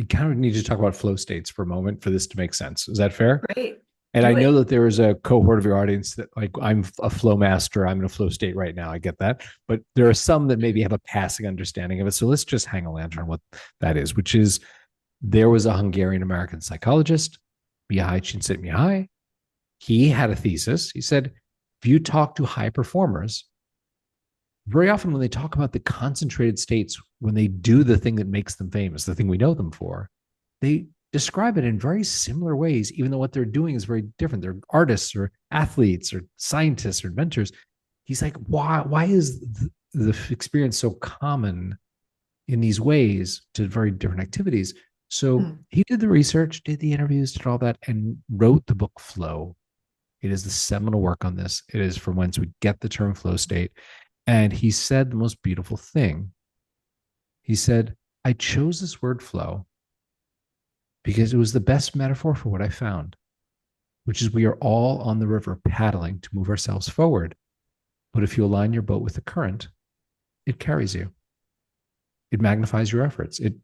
kind of need to talk about flow states for a moment for this to make sense. Is that fair? Great. And I Do know it. that there is a cohort of your audience that, like, I'm a flow master. I'm in a flow state right now. I get that. But there are some that maybe have a passing understanding of it. So let's just hang a lantern on what that is, which is there was a Hungarian American psychologist, Mihai Csikszentmihalyi. He had a thesis. He said, if you talk to high performers, very often when they talk about the concentrated states, when they do the thing that makes them famous, the thing we know them for, they describe it in very similar ways, even though what they're doing is very different. They're artists or athletes or scientists or inventors. He's like, why is the experience so common in these ways to very different activities? So Hmm. he did the research, did the interviews, did all that, and wrote the book Flow. It is the seminal work on this. It is from whence we get the term flow state. And he said the most beautiful thing. He said, I chose this word flow because it was the best metaphor for what I found, which is we are all on the river paddling to move ourselves forward. But if you align your boat with the current, it carries you, it magnifies your efforts. It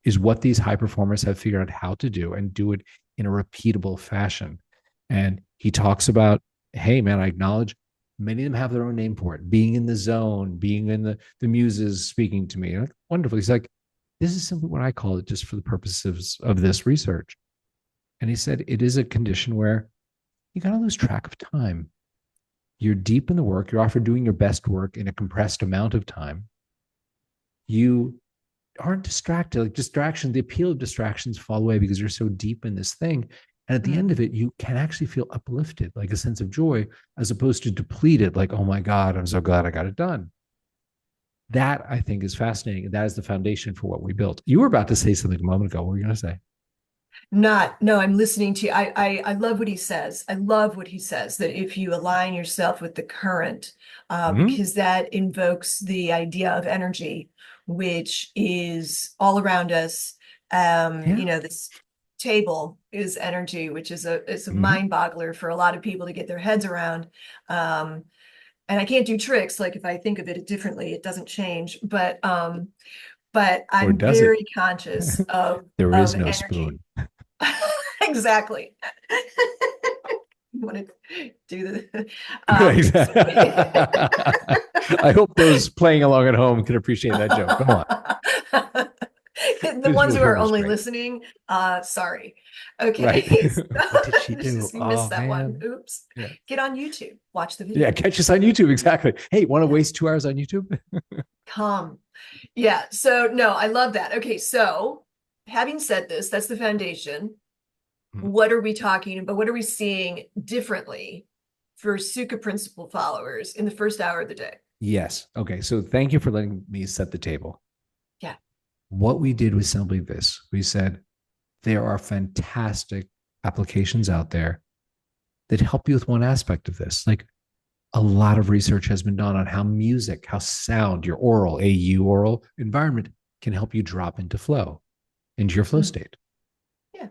is what these high performers have figured out how to do and do it in a repeatable fashion. And he talks about, hey, man, I acknowledge many of them have their own name for it, being in the zone, being in the muses speaking to me. Like, wonderful. He's like, this is simply what I call it just for the purposes of this research. And he said, it is a condition where you got to lose track of time. You're deep in the work. You're often doing your best work in a compressed amount of time. You aren't distracted. Like distraction, the appeal of distractions fall away because you're so deep in this thing. And at the end Hmm. of it, you can actually feel uplifted, like a sense of joy, as opposed to depleted, like, oh my God, I'm so glad I got it done. That I think is fascinating. And that is the foundation for what we built. You were about to say something a moment ago. What were you going to say? Not, no, I'm listening to you. I love what he says. I love what he says, that if you align yourself with the current, Hmm. because that invokes the idea of energy, which is all around us. Yeah. This table is energy, which is it's a Hmm. mind boggler for a lot of people to get their heads around. Um, and I can't do tricks. Like if I think of it differently, it doesn't change. But Or I'm does it? very conscious There is of no energy. spoon. Exactly. You want to do the I hope those playing along at home can appreciate that joke. Go on. the It's ones really who are almost only great. listening, sorry. Right. Okay. What did she So do? you missed Oh that one. man. Oops. Yeah. Get on YouTube. Watch the Yeah. video. Catch us on YouTube. Exactly. Hey, want to Yeah. waste 2 hours on YouTube? Come. Yeah. So no, I love that. Okay. So having said this, that's the foundation. What are we talking about? What are we seeing differently for Sukha principle followers in the first hour of the day? Yes. Okay. So thank you for letting me set the table. Yeah. What we did was simply this: we said, there are fantastic applications out there that help you with one aspect of this. Like a lot of research has been done on how music, how sound, your oral, oral environment can help you drop into flow, into your flow Mm. state. Yeah.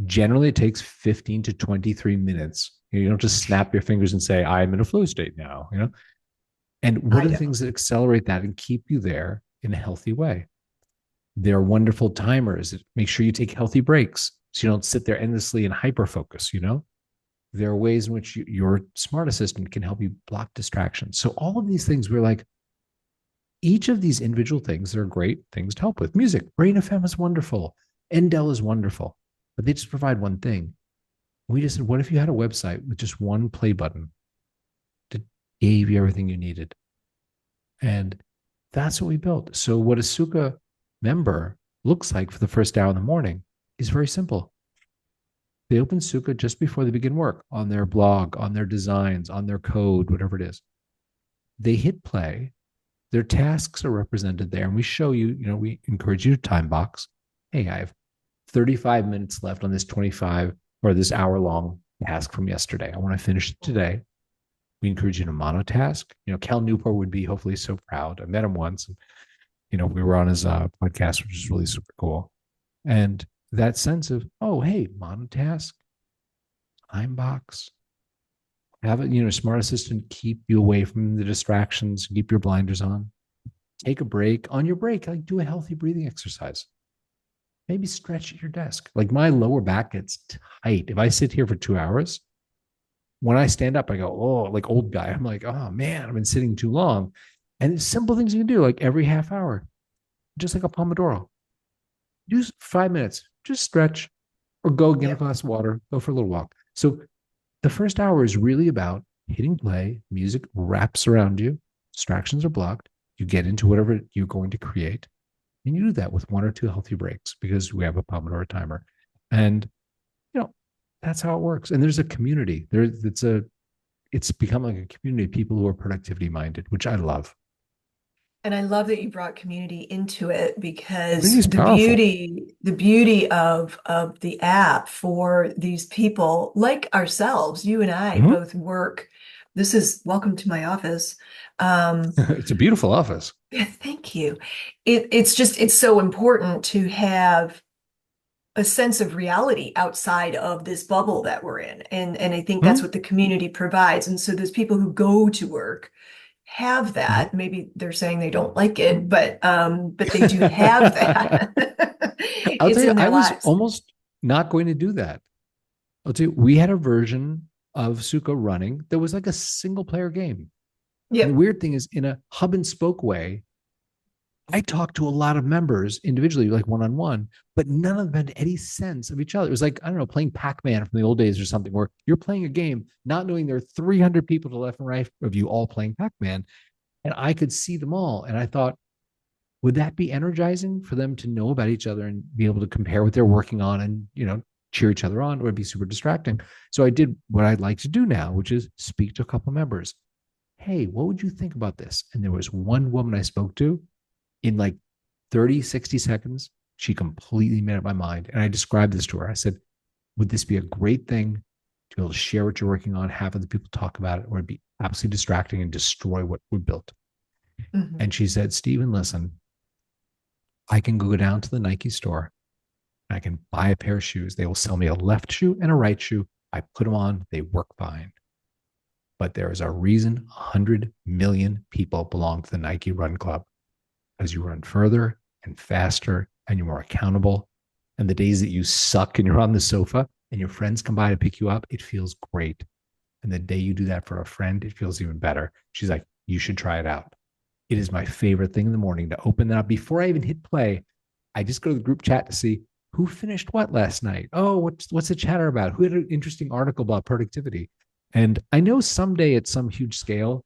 Generally, it takes 15 to 23 minutes. You don't just snap your fingers and say, I'm in a flow state now, you know? And what I are the don't. things that accelerate that and keep you there in a healthy way? There are wonderful timers that make sure you take healthy breaks so you don't sit there endlessly and hyper focus, you know? There are ways in which your smart assistant can help you block distractions. So all of these things, we're like, each of these individual things are great things to help with. Music, Brain FM is wonderful. Endel is wonderful, but they just provide one thing. We just said, what if you had a website with just one play button that gave you everything you needed? And that's what we built. So what a Sukha member looks like for the first hour in the morning is very simple. They open Sukha just before they begin work on their blog, on their designs, on their code, whatever it is. They hit play. Their tasks are represented there. And we show you, we encourage you to time box. Hey, I have 35 minutes left on this 25 or this hour long task from yesterday. I want to finish it today. We encourage you to monotask. Cal Newport would be hopefully so proud. I met him once. And, we were on his podcast, which is really super cool. And that sense of, oh, hey, monotask, time box, have it, smart assistant keep you away from the distractions, keep your blinders on. Take a break. On your break, like do a healthy breathing exercise. Maybe stretch at your desk. Like my lower back gets tight. If I sit here for 2 hours, when I stand up, I go, oh, like old guy. I'm like, oh man, I've been sitting too long. And it's simple things you can do, like every half hour, just like a Pomodoro. Do 5 minutes, just stretch or go get a Yep. glass of water, go for a little walk. So the first hour is really about hitting play, music wraps around you, distractions are blocked. You get into whatever you're going to create. And you do that with one or two healthy breaks because we have a Pomodoro timer. And, you know, that's how it works. And there's a community. It's become like a community of people who are productivity minded, which I love. And I love that you brought community into it Community because is the powerful. beauty of the app for these people like ourselves, you and I Mhm. both work. This is welcome to my office. Um, It's a beautiful office. yeah, thank you. It's so important to have a sense of reality outside of this bubble that we're in. And I think that's Mhm. what the community provides. And so those people who go to work have Mhm. that. Maybe they're saying they don't like it, but they do have that. I'll tell It's you, in I their was lives. almost not going to do that. I'll tell you, we had a version of Suka running that was like a single player game. And the Yep. weird thing is, in a hub and spoke way, I talked to a lot of members individually, like one on one, but none of them had any sense of each other. It was like, I don't know, playing Pac Man from the old days or something, where you're playing a game, not knowing there are 300 people to the left and right of you all playing Pac Man. And I could see them all. And I thought, would that be energizing for them to know about each other and be able to compare what they're working on and, cheer each other on? Or would it be super distracting? So I did what I'd like to do now, which is speak to a couple of members. Hey, what would you think about this? And there was one woman I spoke to in like 30, 60 seconds. She completely made up my mind. And I described this to her. I said, would this be a great thing to be able to share what you're working on, have other people talk about it, or it'd be absolutely distracting and destroy what we built? Mhm. And she said, Steven, listen, I can go down to the Nike store. I can buy a pair of shoes. They will sell me a left shoe and a right shoe. I put them on, they work fine. But there is a reason 100 million people belong to the Nike Run Club, because you run further and faster and you're more accountable. And the days that you suck and you're on the sofa and your friends come by to pick you up, it feels great. And the day you do that for a friend, it feels even better. She's like, you should try it out. It is my favorite thing in the morning to open that up. Before I even hit play, I just go to the group chat to see who finished what last night. Oh, what's the chatter about? Who had an interesting article about productivity? And I know someday at some huge scale,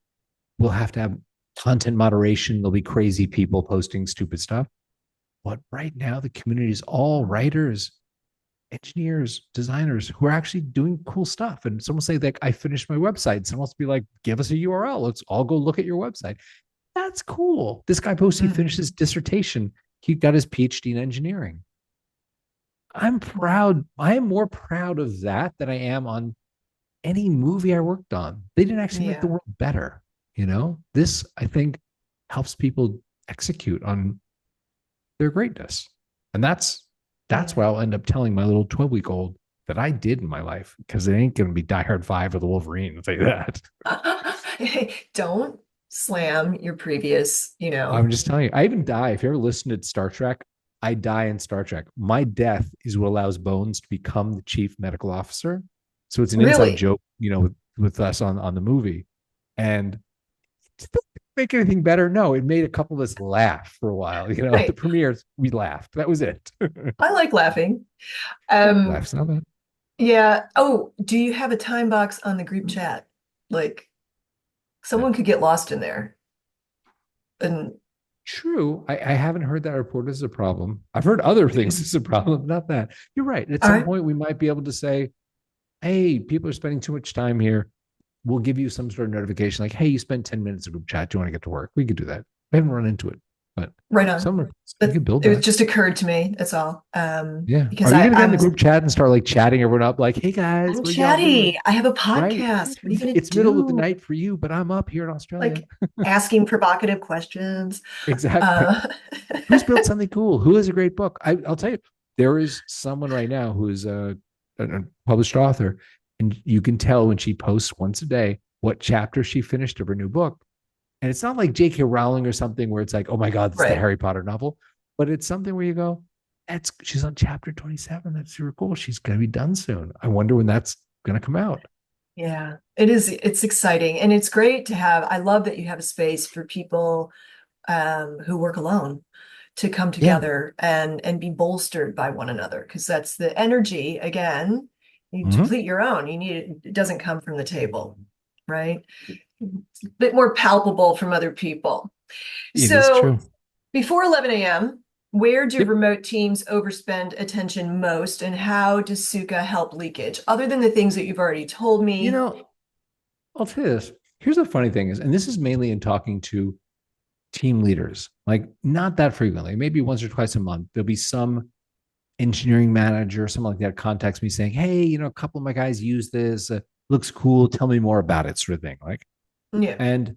we'll have to have content moderation. There'll be crazy people posting stupid stuff. But right now, the community is all writers, engineers, designers who are actually doing cool stuff. And someone will say, like, I finished my website. Someone else will be like, give us a URL. Let's all go look at your website. That's cool. This guy posted he finished his dissertation. He got his PhD in engineering. I'm proud. I am more proud of that than I am on any movie I worked on. They didn't actually make the Yeah. world better. This, I think, helps people execute on their greatness. And that's Yeah. what I'll end up telling my little 12-week-old that I did in my life, because it ain't going to be Die Hard 5 or the Wolverine. I'll tell you that. Don't slam your previous, I'm just telling you, I even die. If you ever listened to Star Trek, I die in Star Trek. My death is what allows Bones to become the chief medical officer. So it's an inside really. joke, with us on the movie. And did that make anything better? No, it made a couple of us laugh for a while. At the Right. premieres, we laughed. That was it. I like laughing. Yeah, Um, laughs not bad. yeah. Oh, do you have a time box on the group chat? Like No. someone could get lost in there. And True. I haven't heard that reported as a problem. I've heard other things as a problem, not that. You're right. At all some right. point, we might be able to say, hey, people are spending too much time here. We'll give you some sort of notification like, hey, you spent 10 minutes of group chat. Do you want to get to work? We could do that. I haven't run into it, but Right on. someone, we But could build it that. just occurred to me. That's all. Yeah. Because Are you I, going to get in I'm the group chat and start like chatting everyone up? Like, hey guys, I'm what are y'all doing? chatty. I have a Right. podcast. What are you gonna It's middle of the do? night for you, but I'm up here in Australia. Like asking provocative questions. Exactly. Uh, Who's built something cool? Who has a great book? I'll tell you, there is someone right now who is a published author, and you can tell when she posts once a day what chapter she finished of her new book. And it's not like J.K. Rowling or something where it's like, oh my God, it's the right. Harry Potter novel, but it's something where you go, that's she's on chapter 27. That's super cool. She's gonna be done soon. I wonder when that's gonna come out. Yeah, it is. It's exciting. And it's great to have. I love that you have a space for people who work alone to come Yeah. together and be bolstered by one another because that's the energy again you Mm-hmm. deplete your own you need it doesn't come from the table, right? It's a bit more palpable from other people. It is So true. before 11 a.m., where do Yep. remote teams overspend attention most and how does Sukha help leakage other than the things that you've already told You me? know, I'll tell you this. Here's the funny thing is, and this is mainly in talking to team leaders, like not that frequently, maybe once or twice a month, there'll be some engineering manager, something like that, contacts me saying, hey, a couple of my guys use this. Looks cool. Tell me more about it, sort of thing. Like, Yeah. and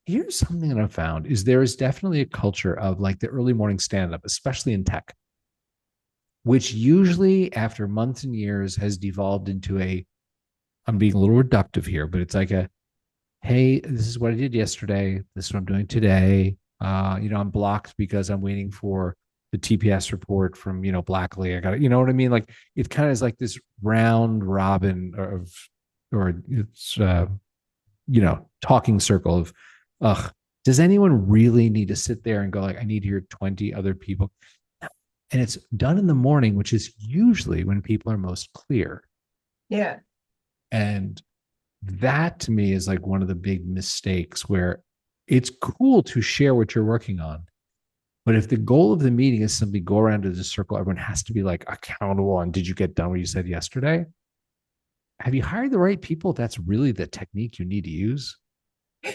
here's something that I've found is there is definitely a culture of like the early morning stand up, especially in tech, which usually after months and years has devolved into I'm being a little reductive here, but it's like hey, this is what I did yesterday. This is what I'm doing today. I'm blocked because I'm waiting for the TPS report from, Blackley. I got it. You know what I mean? Like it kind of is like this round robin or it's, talking circle of, ugh, does anyone really need to sit there and go like, I need to hear 20 other people? And it's done in the morning, which is usually when people are most clear. Yeah. And that to me is like one of the big mistakes where it's cool to share what you're working on. But if the goal of the meeting is simply go around to the circle, everyone has to be like accountable on did you get done what you said yesterday? Have you hired the right people? That's really the technique you need to use.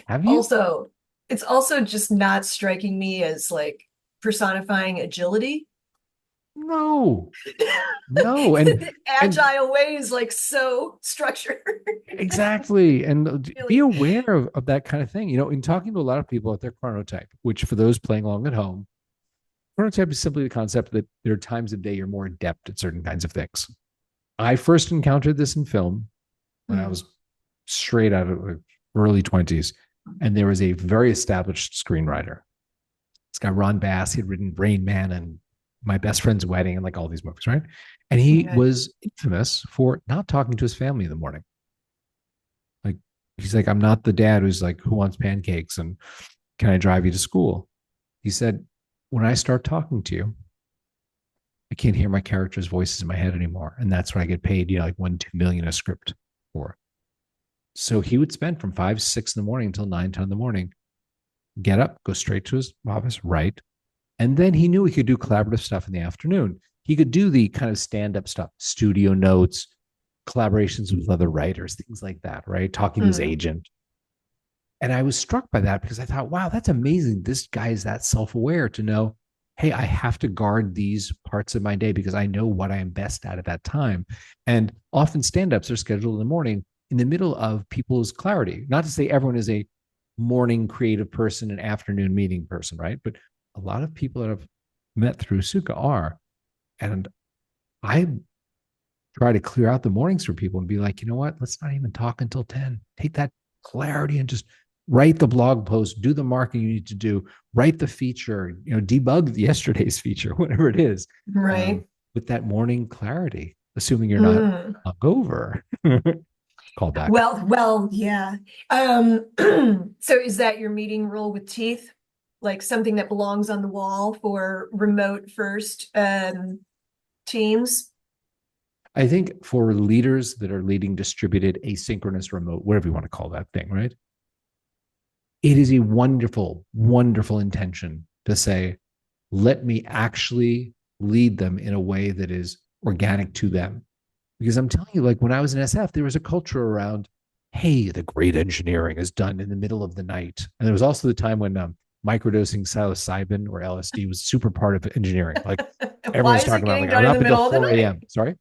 Have you? Also, it's also just not striking me as like personifying agility. No, no. The And agile way is like so structured. exactly. And be Really. aware of that kind of thing. In talking to a lot of people at their chronotype, which for those playing along at home, chronotype is simply the concept that there are times of day you're more adept at certain kinds of things. I first encountered this in film when I Mm, was straight out of the early 20s. And there was a very established screenwriter. This guy, Ron Bass, he had written Rain Man and My Best Friend's Wedding and like all these movies, right? And he okay. was infamous for not talking to his family in the morning. Like, he's like, I'm not the dad who's like, who wants pancakes and can I drive you to school? He said, when I start talking to you, I can't hear my characters' voices in my head anymore. And that's what I get paid, like 1, 2 million a script for. So he would spend from 5, 6 in the morning until 9, 10 in the morning, get up, go straight to his office, write. And then he knew he could do collaborative stuff in the afternoon. He could do the kind of stand up stuff, studio notes, collaborations with other writers, things like that, right? Talking to his Mm, agent. And I was struck by that because I thought, wow, that's amazing. This guy is that self aware to know, hey, I have to guard these parts of my day because I know what I am best at that time. And often stand ups are scheduled in the morning in the middle of people's clarity. Not to say everyone is a morning creative person and afternoon meeting person, right? But a lot of people that I've met through Sukha are. And I try to clear out the mornings for people and be like, you know what? Let's not even talk until 10. Take that clarity and just write the blog post, do the marketing you need to do, write the feature, debug yesterday's feature, whatever it is, right. with that morning clarity, assuming you're not Mm. hungover. Call back. Well, yeah. So is that your meeting rule with teeth? Like something that belongs on the wall for remote first teams? I think for leaders that are leading distributed asynchronous remote, whatever you want to call that thing, right? It is a wonderful, wonderful intention to say, let me actually lead them in a way that is organic to them. Because I'm telling you, like when I was in SF, there was a culture around, hey, the great engineering is done in the middle of the night. And there was also the time when microdosing psilocybin or LSD was super part of engineering. Like Why everyone's is it talking about, getting like, I'm done in up the until middle of the 4 night? a.m. Sorry.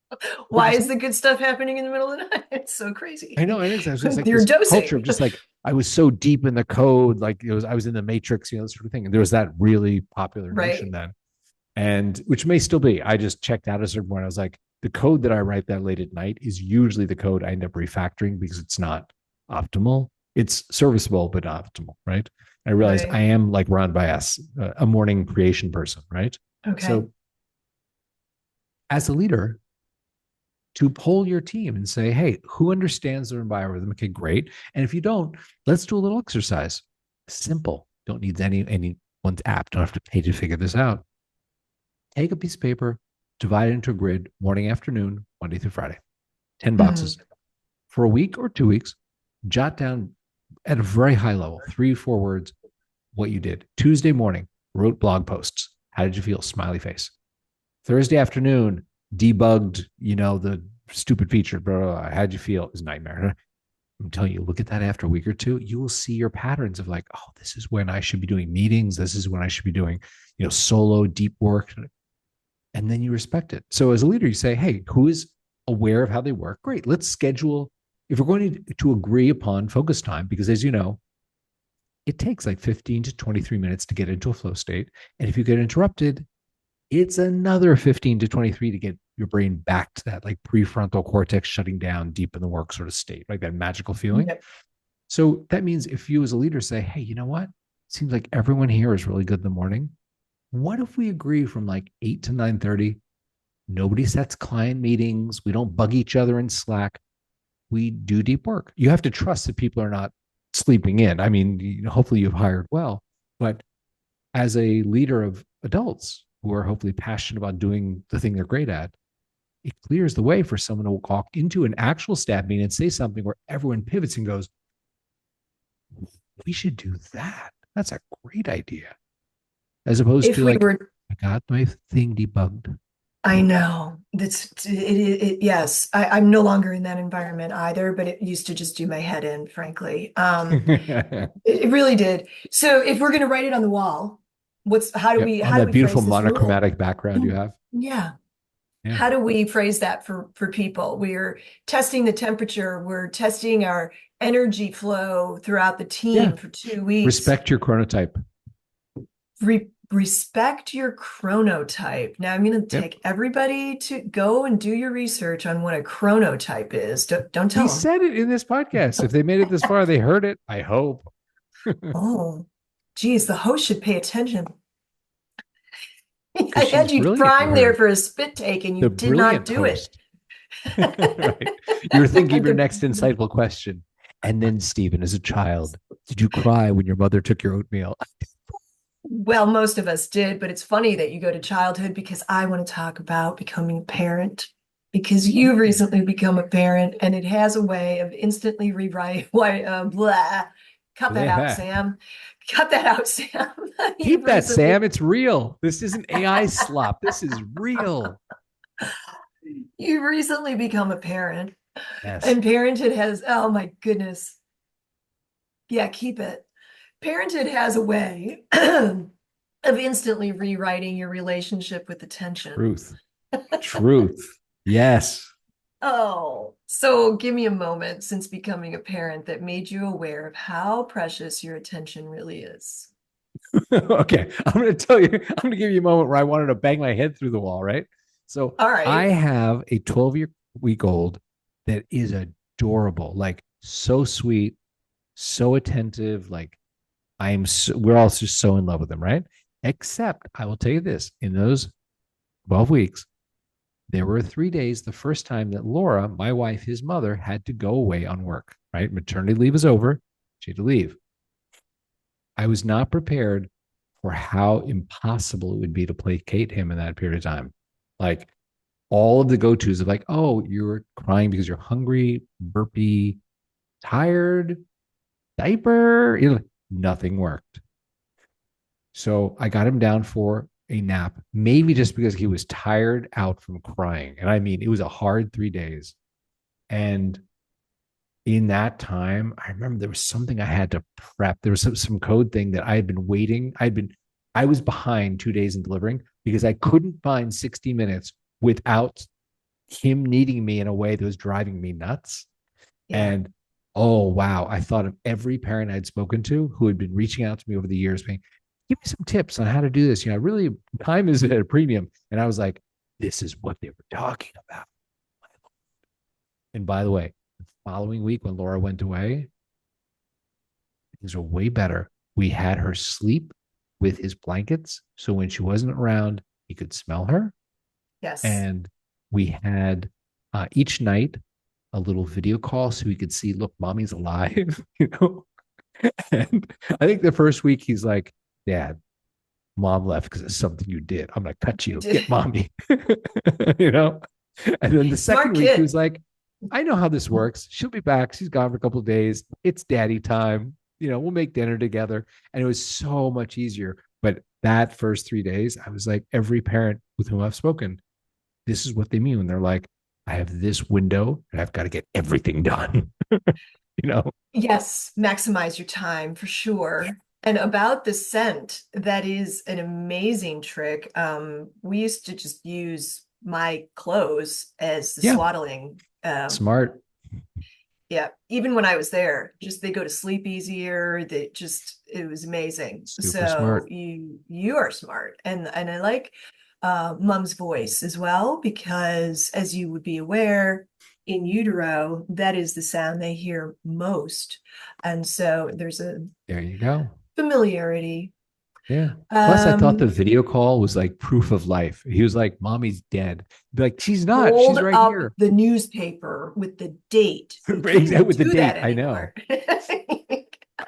What'd Why you is say? the good stuff happening in the middle of the night? It's so I crazy. know. And it's just like You're this culture dosing. of just like, I was so deep in the code, like I was in the matrix, this sort of thing. And there was that really popular notion Right, then, and which may still be. I just checked out at a certain point. I was like, the code that I write that late at night is usually the code I end up refactoring because it's not optimal. It's serviceable, but not optimal, right? I realized right. I am like Ron Bias, a morning creation person, right? Okay. So as a leader, to poll your team and say, hey, who understands their biorhythm? Okay, great. And if you don't, let's do a little exercise. Simple. Don't need anyone's app. Don't have to pay to figure this out. Take a piece of paper, divide it into a grid, morning, afternoon, Monday through Friday, 10 Mhm. boxes. For a week or 2 weeks, jot down at a very high level, 3, 4 words, what you did. Tuesday morning, wrote blog posts. How did you feel? Smiley face. Thursday afternoon, debugged, the stupid feature. Blah, blah, blah. How did you feel? It was a nightmare. I'm telling you, look at that after a week or two, you will see your patterns of like, oh, this is when I should be doing meetings. This is when I should be doing, solo deep work. And then you respect it. So as a leader, you say, hey, who is aware of how they work? Great. Let's schedule, if we're going to agree upon focus time, because as you know, it takes like 15 to 23 minutes to get into a flow state. And if you get interrupted, it's another 15 to 23 to get your brain back to that like prefrontal cortex shutting down deep in the work sort of state, like that magical feeling. Yep. So that means if you as a leader say, hey, you know what? Seems like everyone here is really good in the morning. What if we agree from like 8 to 9:30? Nobody sets client meetings. We don't bug each other in Slack. We do deep work. You have to trust that people are not sleeping in. I mean, hopefully you've hired well, but as a leader of adults who are hopefully passionate about doing the thing they're great at, it clears the way for someone to walk into an actual staff meeting and say something where everyone pivots and goes, we should do that. That's a great idea. As opposed If to we like, were, I got my thing debugged. I know yes, I'm no longer in that environment either, but it used to just do my head in, frankly. Yep. It really did. So if we're going to write it on the wall, how do On we that beautiful phrase this rule? monochromatic background you have. Yeah. Yeah. How do we phrase that for people? We're testing the temperature, we're testing our energy flow throughout the Yeah. team for 2 weeks. Respect your chronotype. Respect your chronotype. Now I'm going to Yep. take everybody to go and do your research on what a chronotype is. Don't He tell them. said it in this podcast. If they made it this far, they heard it. I hope. Oh, geez, the host should pay attention. I Because she's had you brilliant. You primed there heard for a spit take and you the did not brilliant do it. host. Right. You were thinking of your The- next insightful question. And then, Stephen, as a child, did you cry when your mother took your oatmeal? well, most of us did, but it's funny that you go to childhood because I want to talk about becoming a parent because you've recently become a parent and it has a way of instantly rewrite why blah. Cut that out, Sam. Cut that out, Sam. Keep You've that, recently Sam. It's real. This isn't AI slop. This is real. you've recently become a parent. Yes. And parenthood has, oh my goodness. Yeah, keep it. Parenthood has a way of instantly rewriting your relationship with attention. Truth. Truth. Yes. Oh, so give me a moment since becoming a parent that made you aware of how precious your attention really is. Okay. I'm going to tell you, I'm going to give you a moment where I wanted to bang my head through the wall, right? So All I right. have a 12-week old that is adorable, like so sweet, so attentive. Like we're all just so in love with him, right? Except I will tell you this, in those 12 weeks, there were 3 days, the first time that Laura, my wife, his mother, had to go away on work, right? Maternity leave is over. She had to leave. I was not prepared for how impossible it would be to placate him in that period of time. Like all of the go tos of like, oh, you're crying because you're hungry, burpy, tired, diaper, nothing worked. So I got him down for a nap, maybe just because he was tired out from crying. And I mean, it was a hard 3 days. And in that time, I remember there was something I had to prep. There was some code thing that I had been waiting. I was behind 2 days in delivering because I couldn't find 60 minutes without him needing me in a way that was driving me nuts. Yeah. And oh, wow. I thought of every parent I'd spoken to who had been reaching out to me over the years, being, give me some tips on how to do this. Really, time is at a premium. And I was like, this is what they were talking about. And by the way, the following week when Laura went away, things were way better. We had her sleep with his blankets. So when she wasn't around, he could smell her. Yes. And we had each night a little video call so he could see, look, mommy's alive, And I think the first week he's like, Dad, mom left because of something you did. I'm gonna cut You you. did. Get mommy. you know? And then the second Smart week he kid. was like, I know how this works. She'll be back. She's gone for a couple of days. It's daddy time. We'll make dinner together. And it was so much easier. But that first 3 days, I was like, every parent with whom I've spoken, this is what they mean when they're like, I have this window and I've got to get everything done. you know? Yes, maximize your time for sure. And about the scent, that is an amazing trick. We used to just use my clothes as the Yeah. swaddling. Smart. Yeah, even when I was there, just they go to sleep easier. It was amazing. Super So smart. you are smart, and I like mom's voice as well because, as you would be aware, in utero, that is the sound they hear most, and so there's a There you go. familiarity. Yeah. Plus, I thought the Um, video call was like proof of life. He was like, Mommy's dead. Be like, she's not. Hold She's right up here. the newspaper with the date. You can't Exactly even with the do that date. I know.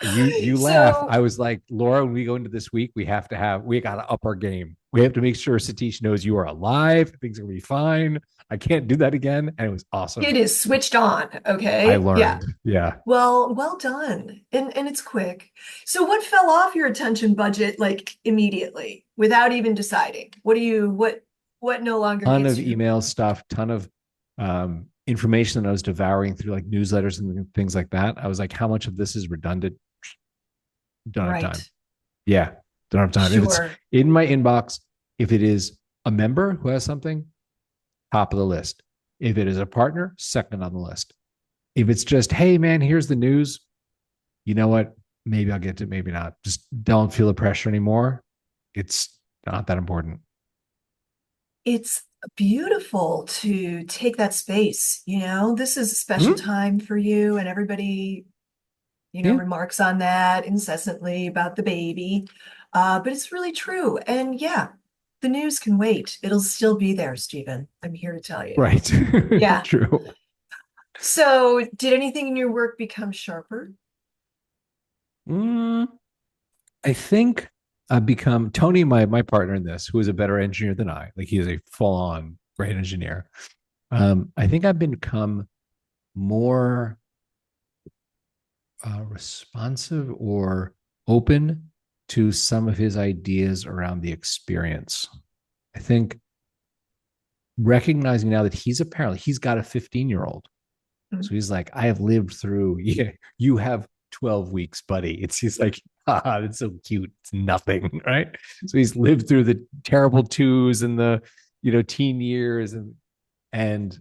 anymore. You laugh. So I was like, Laura, when we go into this week, we got to up our game. We have to make sure Satish knows you are alive. Things are gonna be fine. I can't do that again. And it was awesome. it is switched on. I Okay. Yeah. learned. Yeah. Well done. And it's quick. So what fell off your attention budget like immediately without even deciding? What no longer Ton of gets you? email stuff, ton of information that I was devouring through like newsletters and things like that. I was like, how much of this is redundant? Don't have time. Right. Yeah, don't have time. If it's Sure. in my inbox, if it is a member who has something, top of the list. If it is a partner, second on the list. If it's just, hey man, here's the news, you know what? Maybe I'll get to it, maybe not. Just don't feel the pressure anymore. It's not that important. It's beautiful to take that space. This is a special Mm-hmm. time for you, and everybody, Yeah. remarks on that incessantly about the baby. But it's really true. And yeah, the news can wait. It'll still be there, Stephen. I'm here to tell you. Right. Yeah. True. So, did anything in your work become sharper? Mm, I think I've become Tony, my partner in this, who is a better engineer than I. Like he is a full on great engineer. I think I've become more responsive or open to some of his ideas around the experience. I think recognizing now that he's got a 15-year-old. So he's like, I have lived through, yeah, you have 12 weeks, buddy. He's like, ah, it's so cute. It's nothing, right? So he's lived through the terrible twos and the, teen years. And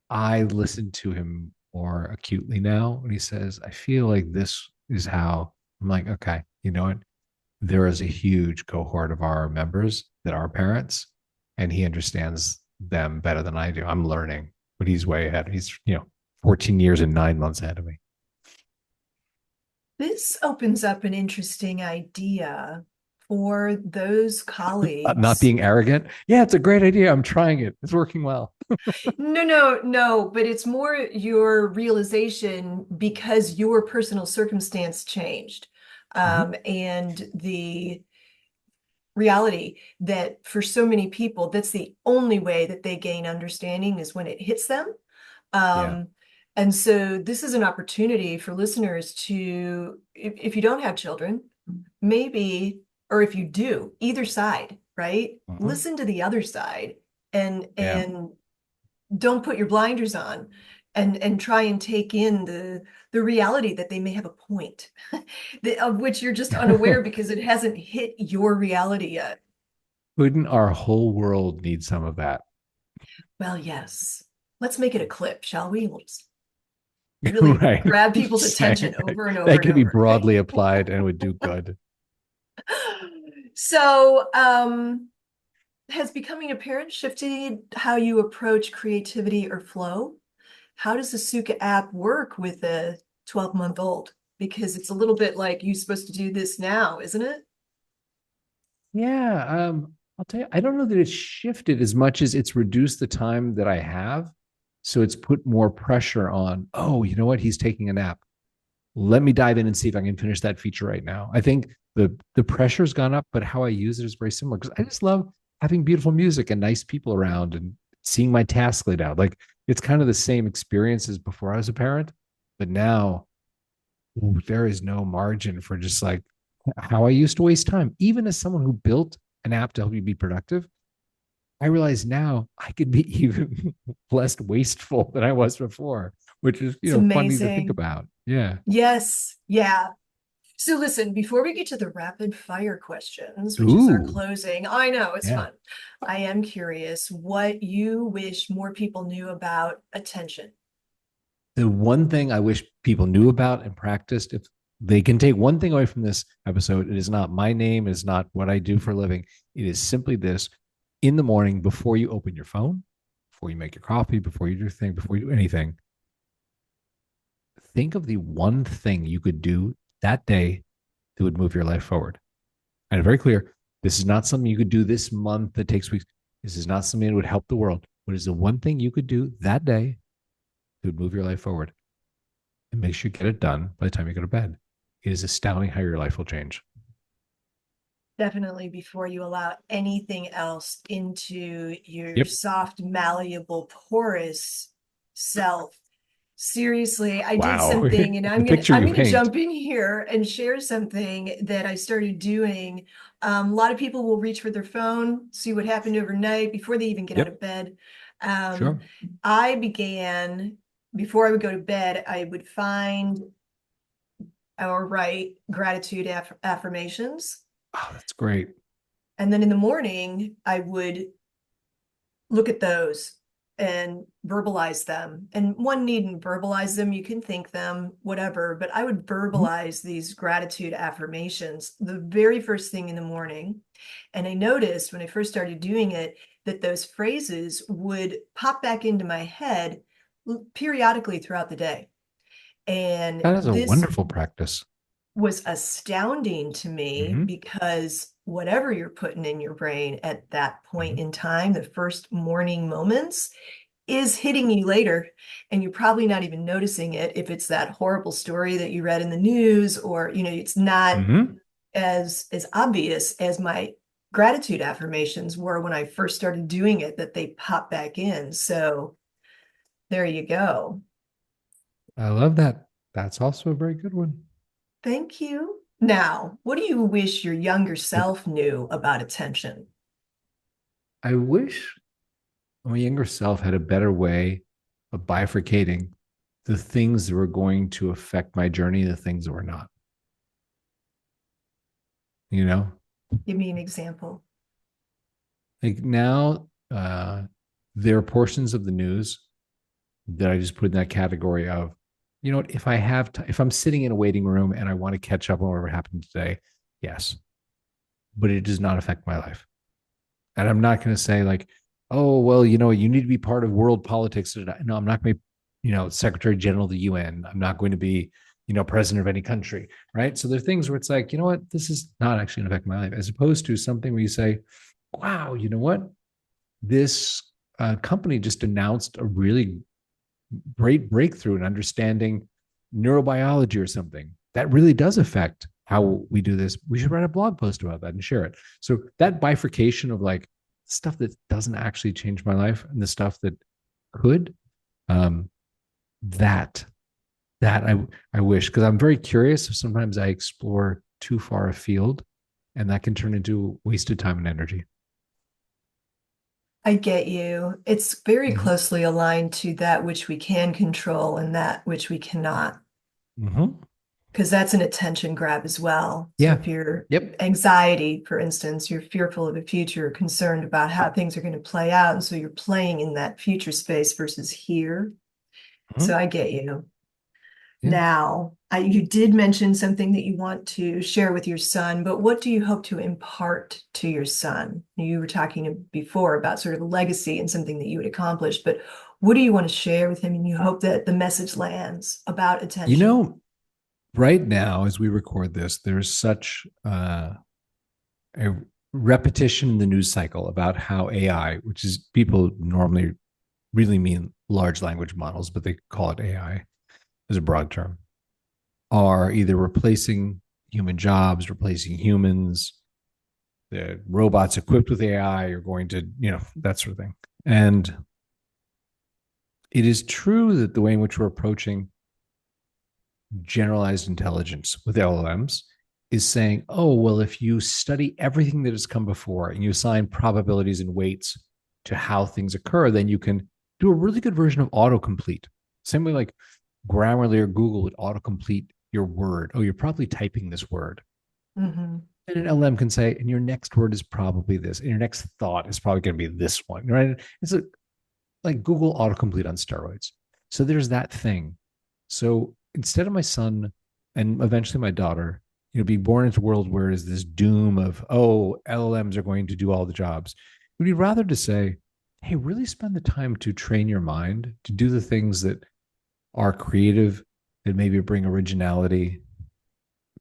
I listen to him more acutely now when he says, I feel like this is how I'm like, okay, you know what? There is a huge cohort of our members that are parents, and he understands them better than I do. I'm learning, but he's way ahead. He's, 14 years and 9 months ahead of me. This opens up an interesting idea for those Not colleagues. being arrogant. Yeah, it's a great idea. I'm trying it. It's working well. No, no, no, but it's more your realization because your personal circumstance changed. Mm-hmm. And the reality that for so many people, that's the only way that they gain understanding is when it hits them. Yeah. Um, and so this is an opportunity for listeners to, if you don't have children, maybe, or if you do, either side, right? Mm-hmm. Listen to the other side and Yeah. don't put your blinders on and try and take in the reality that they may have a point of which you're just unaware because it hasn't hit your reality yet. Wouldn't our whole world need some of that? Well, yes. Let's make it a clip, shall we? We'll just really Right. grab people's Just saying, attention over and over that and could be over. broadly applied and would do good. So, has becoming a parent shifted how you approach creativity or flow? How does the Sukha app work with a 12-month-old? Because it's a little bit like you're supposed to do this now, isn't it? Yeah. I'll tell you, I don't know that it's shifted as much as it's reduced the time that I have. So it's put more pressure on, oh, you know what? He's taking a nap. Let me dive in and see if I can finish that feature right now. I think the pressure's gone up, but how I use it is very similar because I just love having beautiful music and nice people around and seeing my task laid out. Like it's kind of the same experience as before I was a parent, but now there is no margin for just like how I used to waste time. Even as someone who built an app to help you be productive, I realize now I could be even less wasteful than I was before, which is, It's funny to think amazing. about. Yeah. Yes. Yeah. So listen, before we get to the rapid fire questions, which is our Ooh. closing, I know it's Yeah. fun. I am curious what you wish more people knew about attention. The one thing I wish people knew about and practiced, if they can take one thing away from this episode, it is not my name, it is not what I do for a living. It is simply this: in the morning, before you open your phone, before you make your coffee, before you do thing, before you do anything, think of the one thing you could do that day that would move your life forward. And very clear, this is not something you could do this month that takes weeks. This is not something that would help the world. What is the one thing you could do that day that would move your life forward? And make sure you get it done by the time you go to bed. It is astounding how your life will change. Definitely before you allow anything else into your Yep. soft, malleable, porous self. Seriously, I did Wow. something and The I'm gonna picture I'm you gonna paint. jump in here and share something that I started doing. A lot of people will reach for their phone, see what happened overnight before they even get out Yep. of bed. Um, Sure. I began before I would go to bed, I would find or write gratitude affirmations. Oh, that's great. And then in the morning, I would look at those and verbalize them. And one needn't verbalize them, you can think them, whatever, but I would Mhm. verbalize these gratitude affirmations the very first thing in the morning. And I noticed when I first started doing it that those phrases would pop back into my head periodically throughout the day. And That is a this wonderful practice. was astounding to me Hmm. because whatever you're putting in your brain at that point Hmm. in time, the first morning moments, is hitting you later. And you're probably not even noticing it if it's that horrible story that you read in the news, or, it's not Hmm. as obvious as my gratitude affirmations were when I first started doing it, that they pop back in. So there you go. I love that. That's also a very good one. Thank you. Now, what do you wish your younger self knew about attention? I wish my younger self had a better way of bifurcating the things that were going to affect my journey, the things that were not. You know, Give me an example. like now, there are portions of the news that I just put in that category of, you know what, if I have, if I'm sitting in a waiting room and I want to catch up on whatever happened today, yes, but it does not affect my life. And I'm not going to say like, oh, well, you need to be part of world politics. No, I'm not going to be, Secretary General of the UN. I'm not going to be, president of any country. Right. So there are things where it's like, you know what, this is not actually going to affect my life, as opposed to something where you say, wow, you know what, this company just announced a really great breakthrough in understanding neurobiology or something that really does affect how we do this. We should write a blog post about that and share it. So that bifurcation of like stuff that doesn't actually change my life and the stuff that could, um, that I wish, because I'm very curious. Sometimes I explore too far afield, and that can turn into wasted time and energy. I get you. It's very Mm-hmm. closely aligned to that which we can control and that which we cannot, Mm-hmm. because that's an attention grab as well. So Yeah. if you're Yep. anxiety, for instance, you're fearful of the future, concerned about how things are going to play out. And so you're playing in that future space versus here. Mm-hmm. So I get you. Yeah. Now, you did mention something that you want to share with your son, but what do you hope to impart to your son? You were talking before about sort of a legacy and something that you would accomplish, but what do you want to share with him? And you hope that the message lands about You attention. know, right now, as we record this, there's such a repetition in the news cycle about how AI, which is people normally really mean large language models, but they call it AI as a broad term, are either replacing human jobs, replacing humans, the robots equipped with AI are going to, that sort of thing. And it is true that the way in which we're approaching generalized intelligence with LLMs is saying, oh, well, if you study everything that has come before and you assign probabilities and weights to how things occur, then you can do a really good version of autocomplete. Same way like Grammarly or Google would autocomplete your word. Oh, you're probably typing this word. Mhm. And an LM can say, and your next word is probably this, and your next thought is probably going to be this one, right? It's like Google autocomplete on steroids. So there's that thing. So instead of my son and eventually my daughter, be born into a world where is this doom of, oh, LLMs are going to do all the jobs. Would you rather to say, hey, really spend the time to train your mind to do the things that are creative, that maybe bring originality,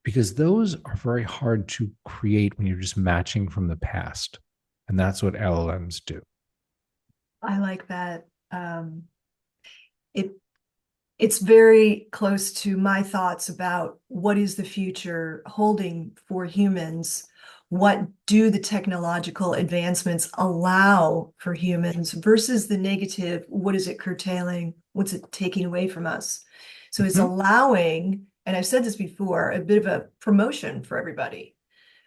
because those are very hard to create when you're just matching from the past. And that's what LLMs do. I like that. It it's very close to my thoughts about what is the future holding for humans. What do the technological advancements allow for humans versus the negative? What is it curtailing? What's it taking away from us? So it's Mm-hmm. allowing, and I've said this before, a bit of a promotion for everybody.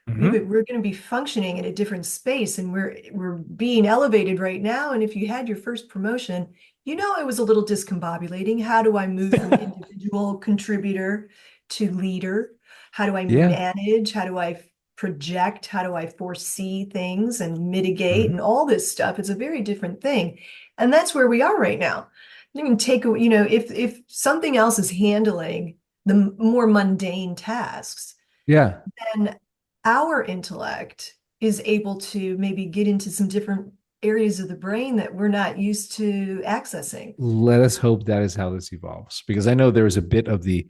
Mm-hmm. We're going to be functioning in a different space, and we're being elevated right now. And if you had your first promotion, it was a little discombobulating. How do I move from individual contributor to leader? How do I Yeah. manage? How do I project? How do I foresee things and mitigate Mhm. and all this stuff? It's a very different thing. And that's where we are right now. You can take, if something else is handling the more mundane tasks, Yeah. then our intellect is able to maybe get into some different areas of the brain that we're not used to accessing. Let us hope that is how this evolves, because I know there is a bit of the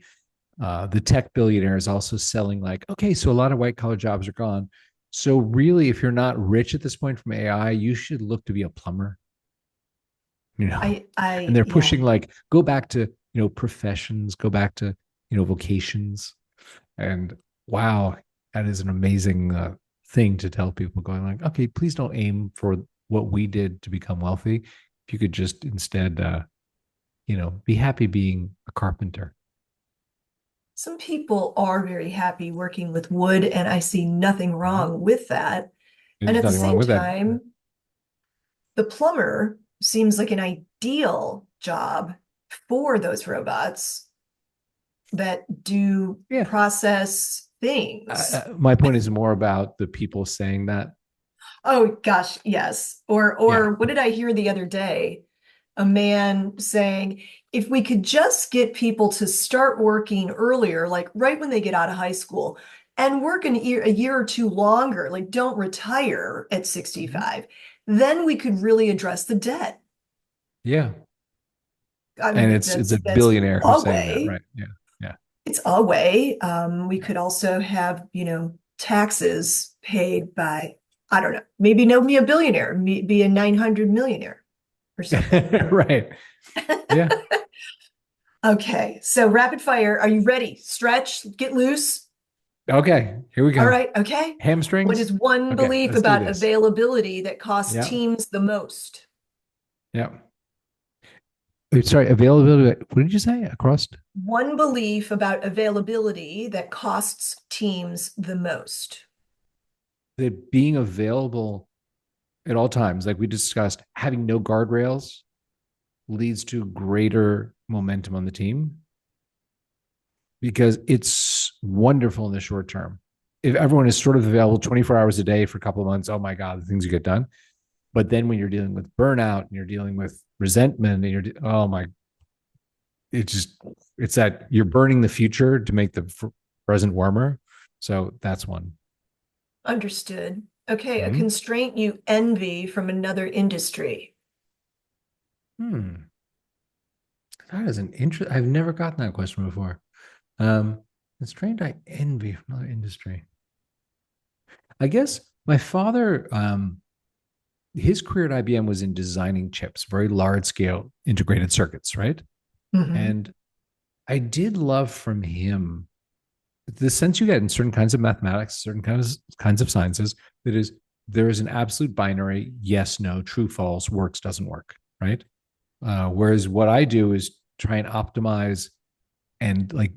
tech billionaires also selling like, okay, so a lot of white collar jobs are gone. So really, if you're not rich at this point from AI, you should look to be a plumber, you know. And they're Yeah. pushing like, go back to, professions, go back to, vocations. And wow, that is an amazing thing to tell people, going like, okay, please don't aim for what we did to become wealthy. If you could just instead, be happy being a carpenter. Some people are very happy working with wood, and I see nothing Mhm. wrong with that. And There's at the nothing wrong same with that. time, the plumber seems like an ideal job for those robots that do Yeah. process things. My point is more about the people saying that. Oh gosh, yes. Yeah. Or what did I hear the other day? A man saying, if we could just get people to start working earlier, like right when they get out of high school, and work a year or two longer, like don't retire at Mhm. 65, then we could really address the debt. Yeah. I And mean, it's a that's billionaire a who's saying that, way. right? Yeah. Yeah. It's a way. We Yeah. could also have, taxes paid by, I don't know, maybe no be a billionaire, be a 900 millionaire or something. Right. Yeah. Okay, so rapid fire. Are you ready? Stretch, get loose. Okay. Here we All go. right, okay. What Hamstrings. is one Okay. belief Let's do about this. availability that costs Yeah. teams the most? Yeah. Sorry. Availability. What did you say? Across? One belief about availability that costs teams the most. That being available at all times, like we discussed, having no guardrails leads to greater momentum on the team, because it's wonderful in the short term. If everyone is sort of available 24 hours a day for a couple of months, oh my God, the things you get done. But then when you're dealing with burnout and you're dealing with resentment and oh my, it just, it's that you're burning the future to make the present warmer. So that's one. Understood. Okay, a Hmm. constraint you envy from another industry. Hmm. That is an interest. I've never gotten that question before. Um, constraint I envy from another industry. I guess my father, his career at IBM was in designing chips, very large scale integrated circuits, right? Mhm. And I did love from him the sense you get in certain kinds of mathematics, certain kinds of sciences, that is, there is an absolute binary: yes, no, true, false, works, doesn't work, right? Whereas what I do is try and optimize and like,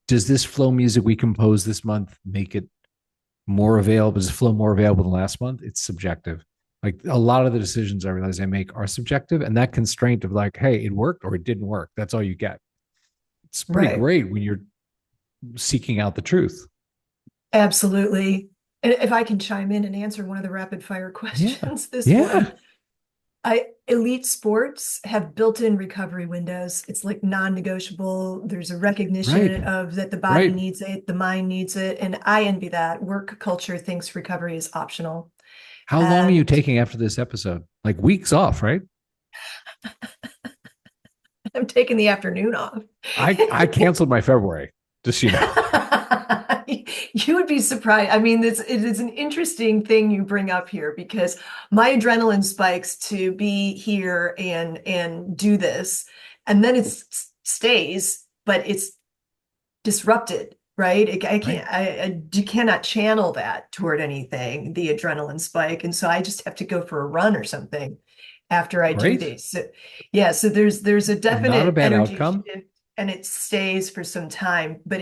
does this flow music we composed this month make it more available? Does it flow more available than last month? It's subjective. Like a lot of the decisions I realize I make are subjective, and that constraint of like, hey, it worked or it didn't work. That's all you get. It's pretty Right. great when you're seeking out the truth. Absolutely. And if I can chime in and answer one of the rapid fire Yeah. questions, this one, Yeah. elite sports have built-in recovery windows. It's like non-negotiable. There's a Right. recognition of that the body Right. needs it, the mind needs it, and I envy that. Work culture thinks recovery is optional. How long are you And taking after this episode? Like weeks off, right? I'm taking the afternoon off. I canceled my February, just so you know. You would be surprised. I mean, it is an interesting thing you bring up here because my adrenaline spikes to be here and do this, and then it stays, but it's disrupted, right? I Right. can't, you cannot channel that toward anything, the adrenaline spike, and so I just have to go for a run or something after I do Great. these. So, yeah, so there's a Not a definite bad energy outcome. shift, and it stays for some time, but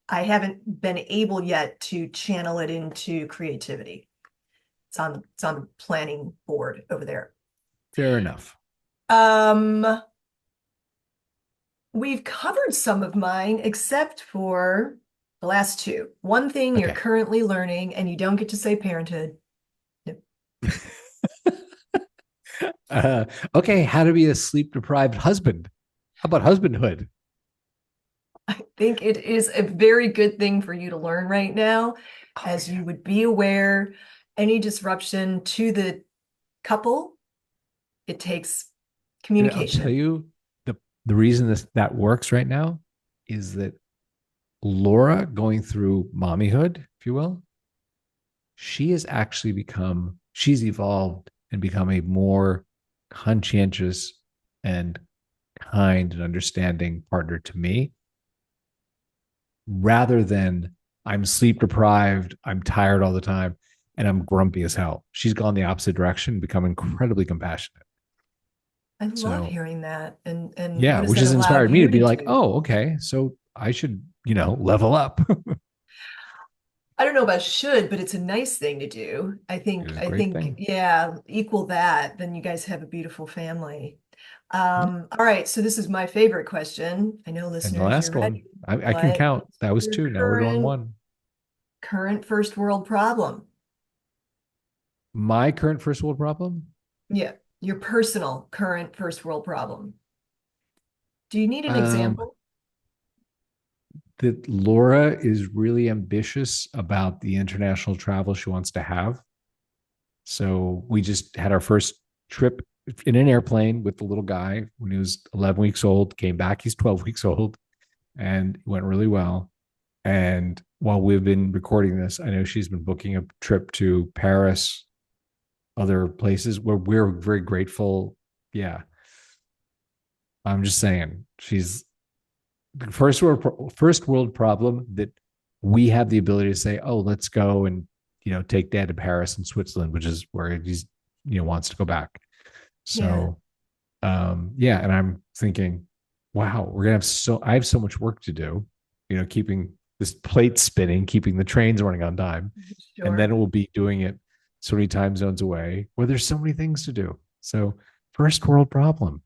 I haven't been able yet to channel it into creativity. It's on the planning board over there. Fair enough. Um, we've covered some of mine except for The last two. One thing you're Okay. currently learning, and you don't get to say parenthood. Yep. Okay, how to be a sleep deprived husband. How about husbandhood? I think it is a very good thing for you to learn right now, Oh, as yeah. you would be aware any disruption to the couple, it takes And I'll tell communication. you the reason that works right now is that Laura going through mommyhood, if you will, she has actually she's evolved and become a more conscientious and kind and understanding partner to me rather than I'm sleep deprived, I'm tired all the time, and I'm grumpy as hell. She's gone the opposite direction, become incredibly compassionate. I love So, hearing that. And yeah, what has which that has allowed inspired me to you be to like, do? oh, okay, so I should, level up. I don't know about should, but it's a nice thing to do. It is a I great think, thing. yeah, equal that, then you guys have a beautiful family. Yeah. All right, so this is my favorite question. I know And the listeners, you're last one, ready, I can but count. what's That was your two. Now we're doing current one. current first world problem? My current first world problem. Yeah, your personal current first world problem. Do you need an Um, example? that Laura is really ambitious about the international travel she wants to have. So we just had our first trip in an airplane with the little guy when he was 11 weeks old, came back, he's 12 weeks old, and it went really well. And while we've been recording this, I know she's been booking a trip to Paris, other places where we're very grateful. Yeah. I'm just saying she's the first world problem that we have the ability to say, oh, let's go and take dad to Paris and Switzerland, which is where he's wants to go back. Yeah, So yeah, and I'm thinking, wow, we're gonna have I have so much work to do, keeping this plate spinning, keeping the trains running on time, and then sure. we'll be doing it so many time zones away where there's so many things to do. So first world problem.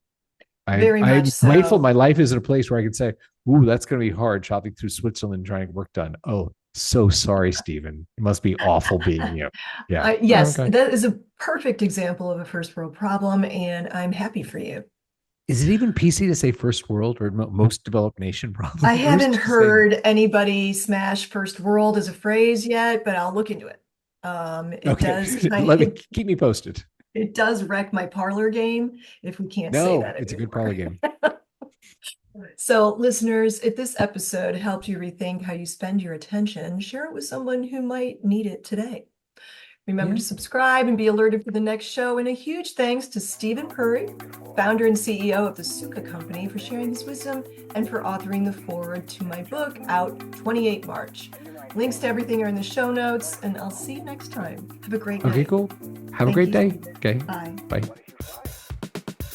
Very much I'm grateful so. my life is in a place where I can say, ooh, that's going to be hard shopping through Switzerland trying to get work done. Oh, so sorry, Stephen. It must be awful being you. Yeah. Oh, Yes, okay. that is a perfect example of a first world problem, and I'm happy for you. Is it even PC to say first world or most developed nation problem? I Who's haven't to say that? heard anybody smash first world as a phrase yet, but I'll look into it. It Okay. does Let me keep me posted. it does wreck my parlor game if we can't say No, that it's a good parlor anymore. game. So, listeners, if this episode helped you rethink how you spend your attention, share it with someone who might need it today. Remember Yeah. to subscribe and be alerted for the next show. And a huge thanks to Stephen.Puri, founder and CEO of the Sukha company, for sharing his wisdom and for authoring the foreword to my book out 28 March. Links to everything are in the show notes, and I'll see you next time. Have a great Okay, night. cool. Have a Thank great you, day. Stephen. Okay. Bye. Bye.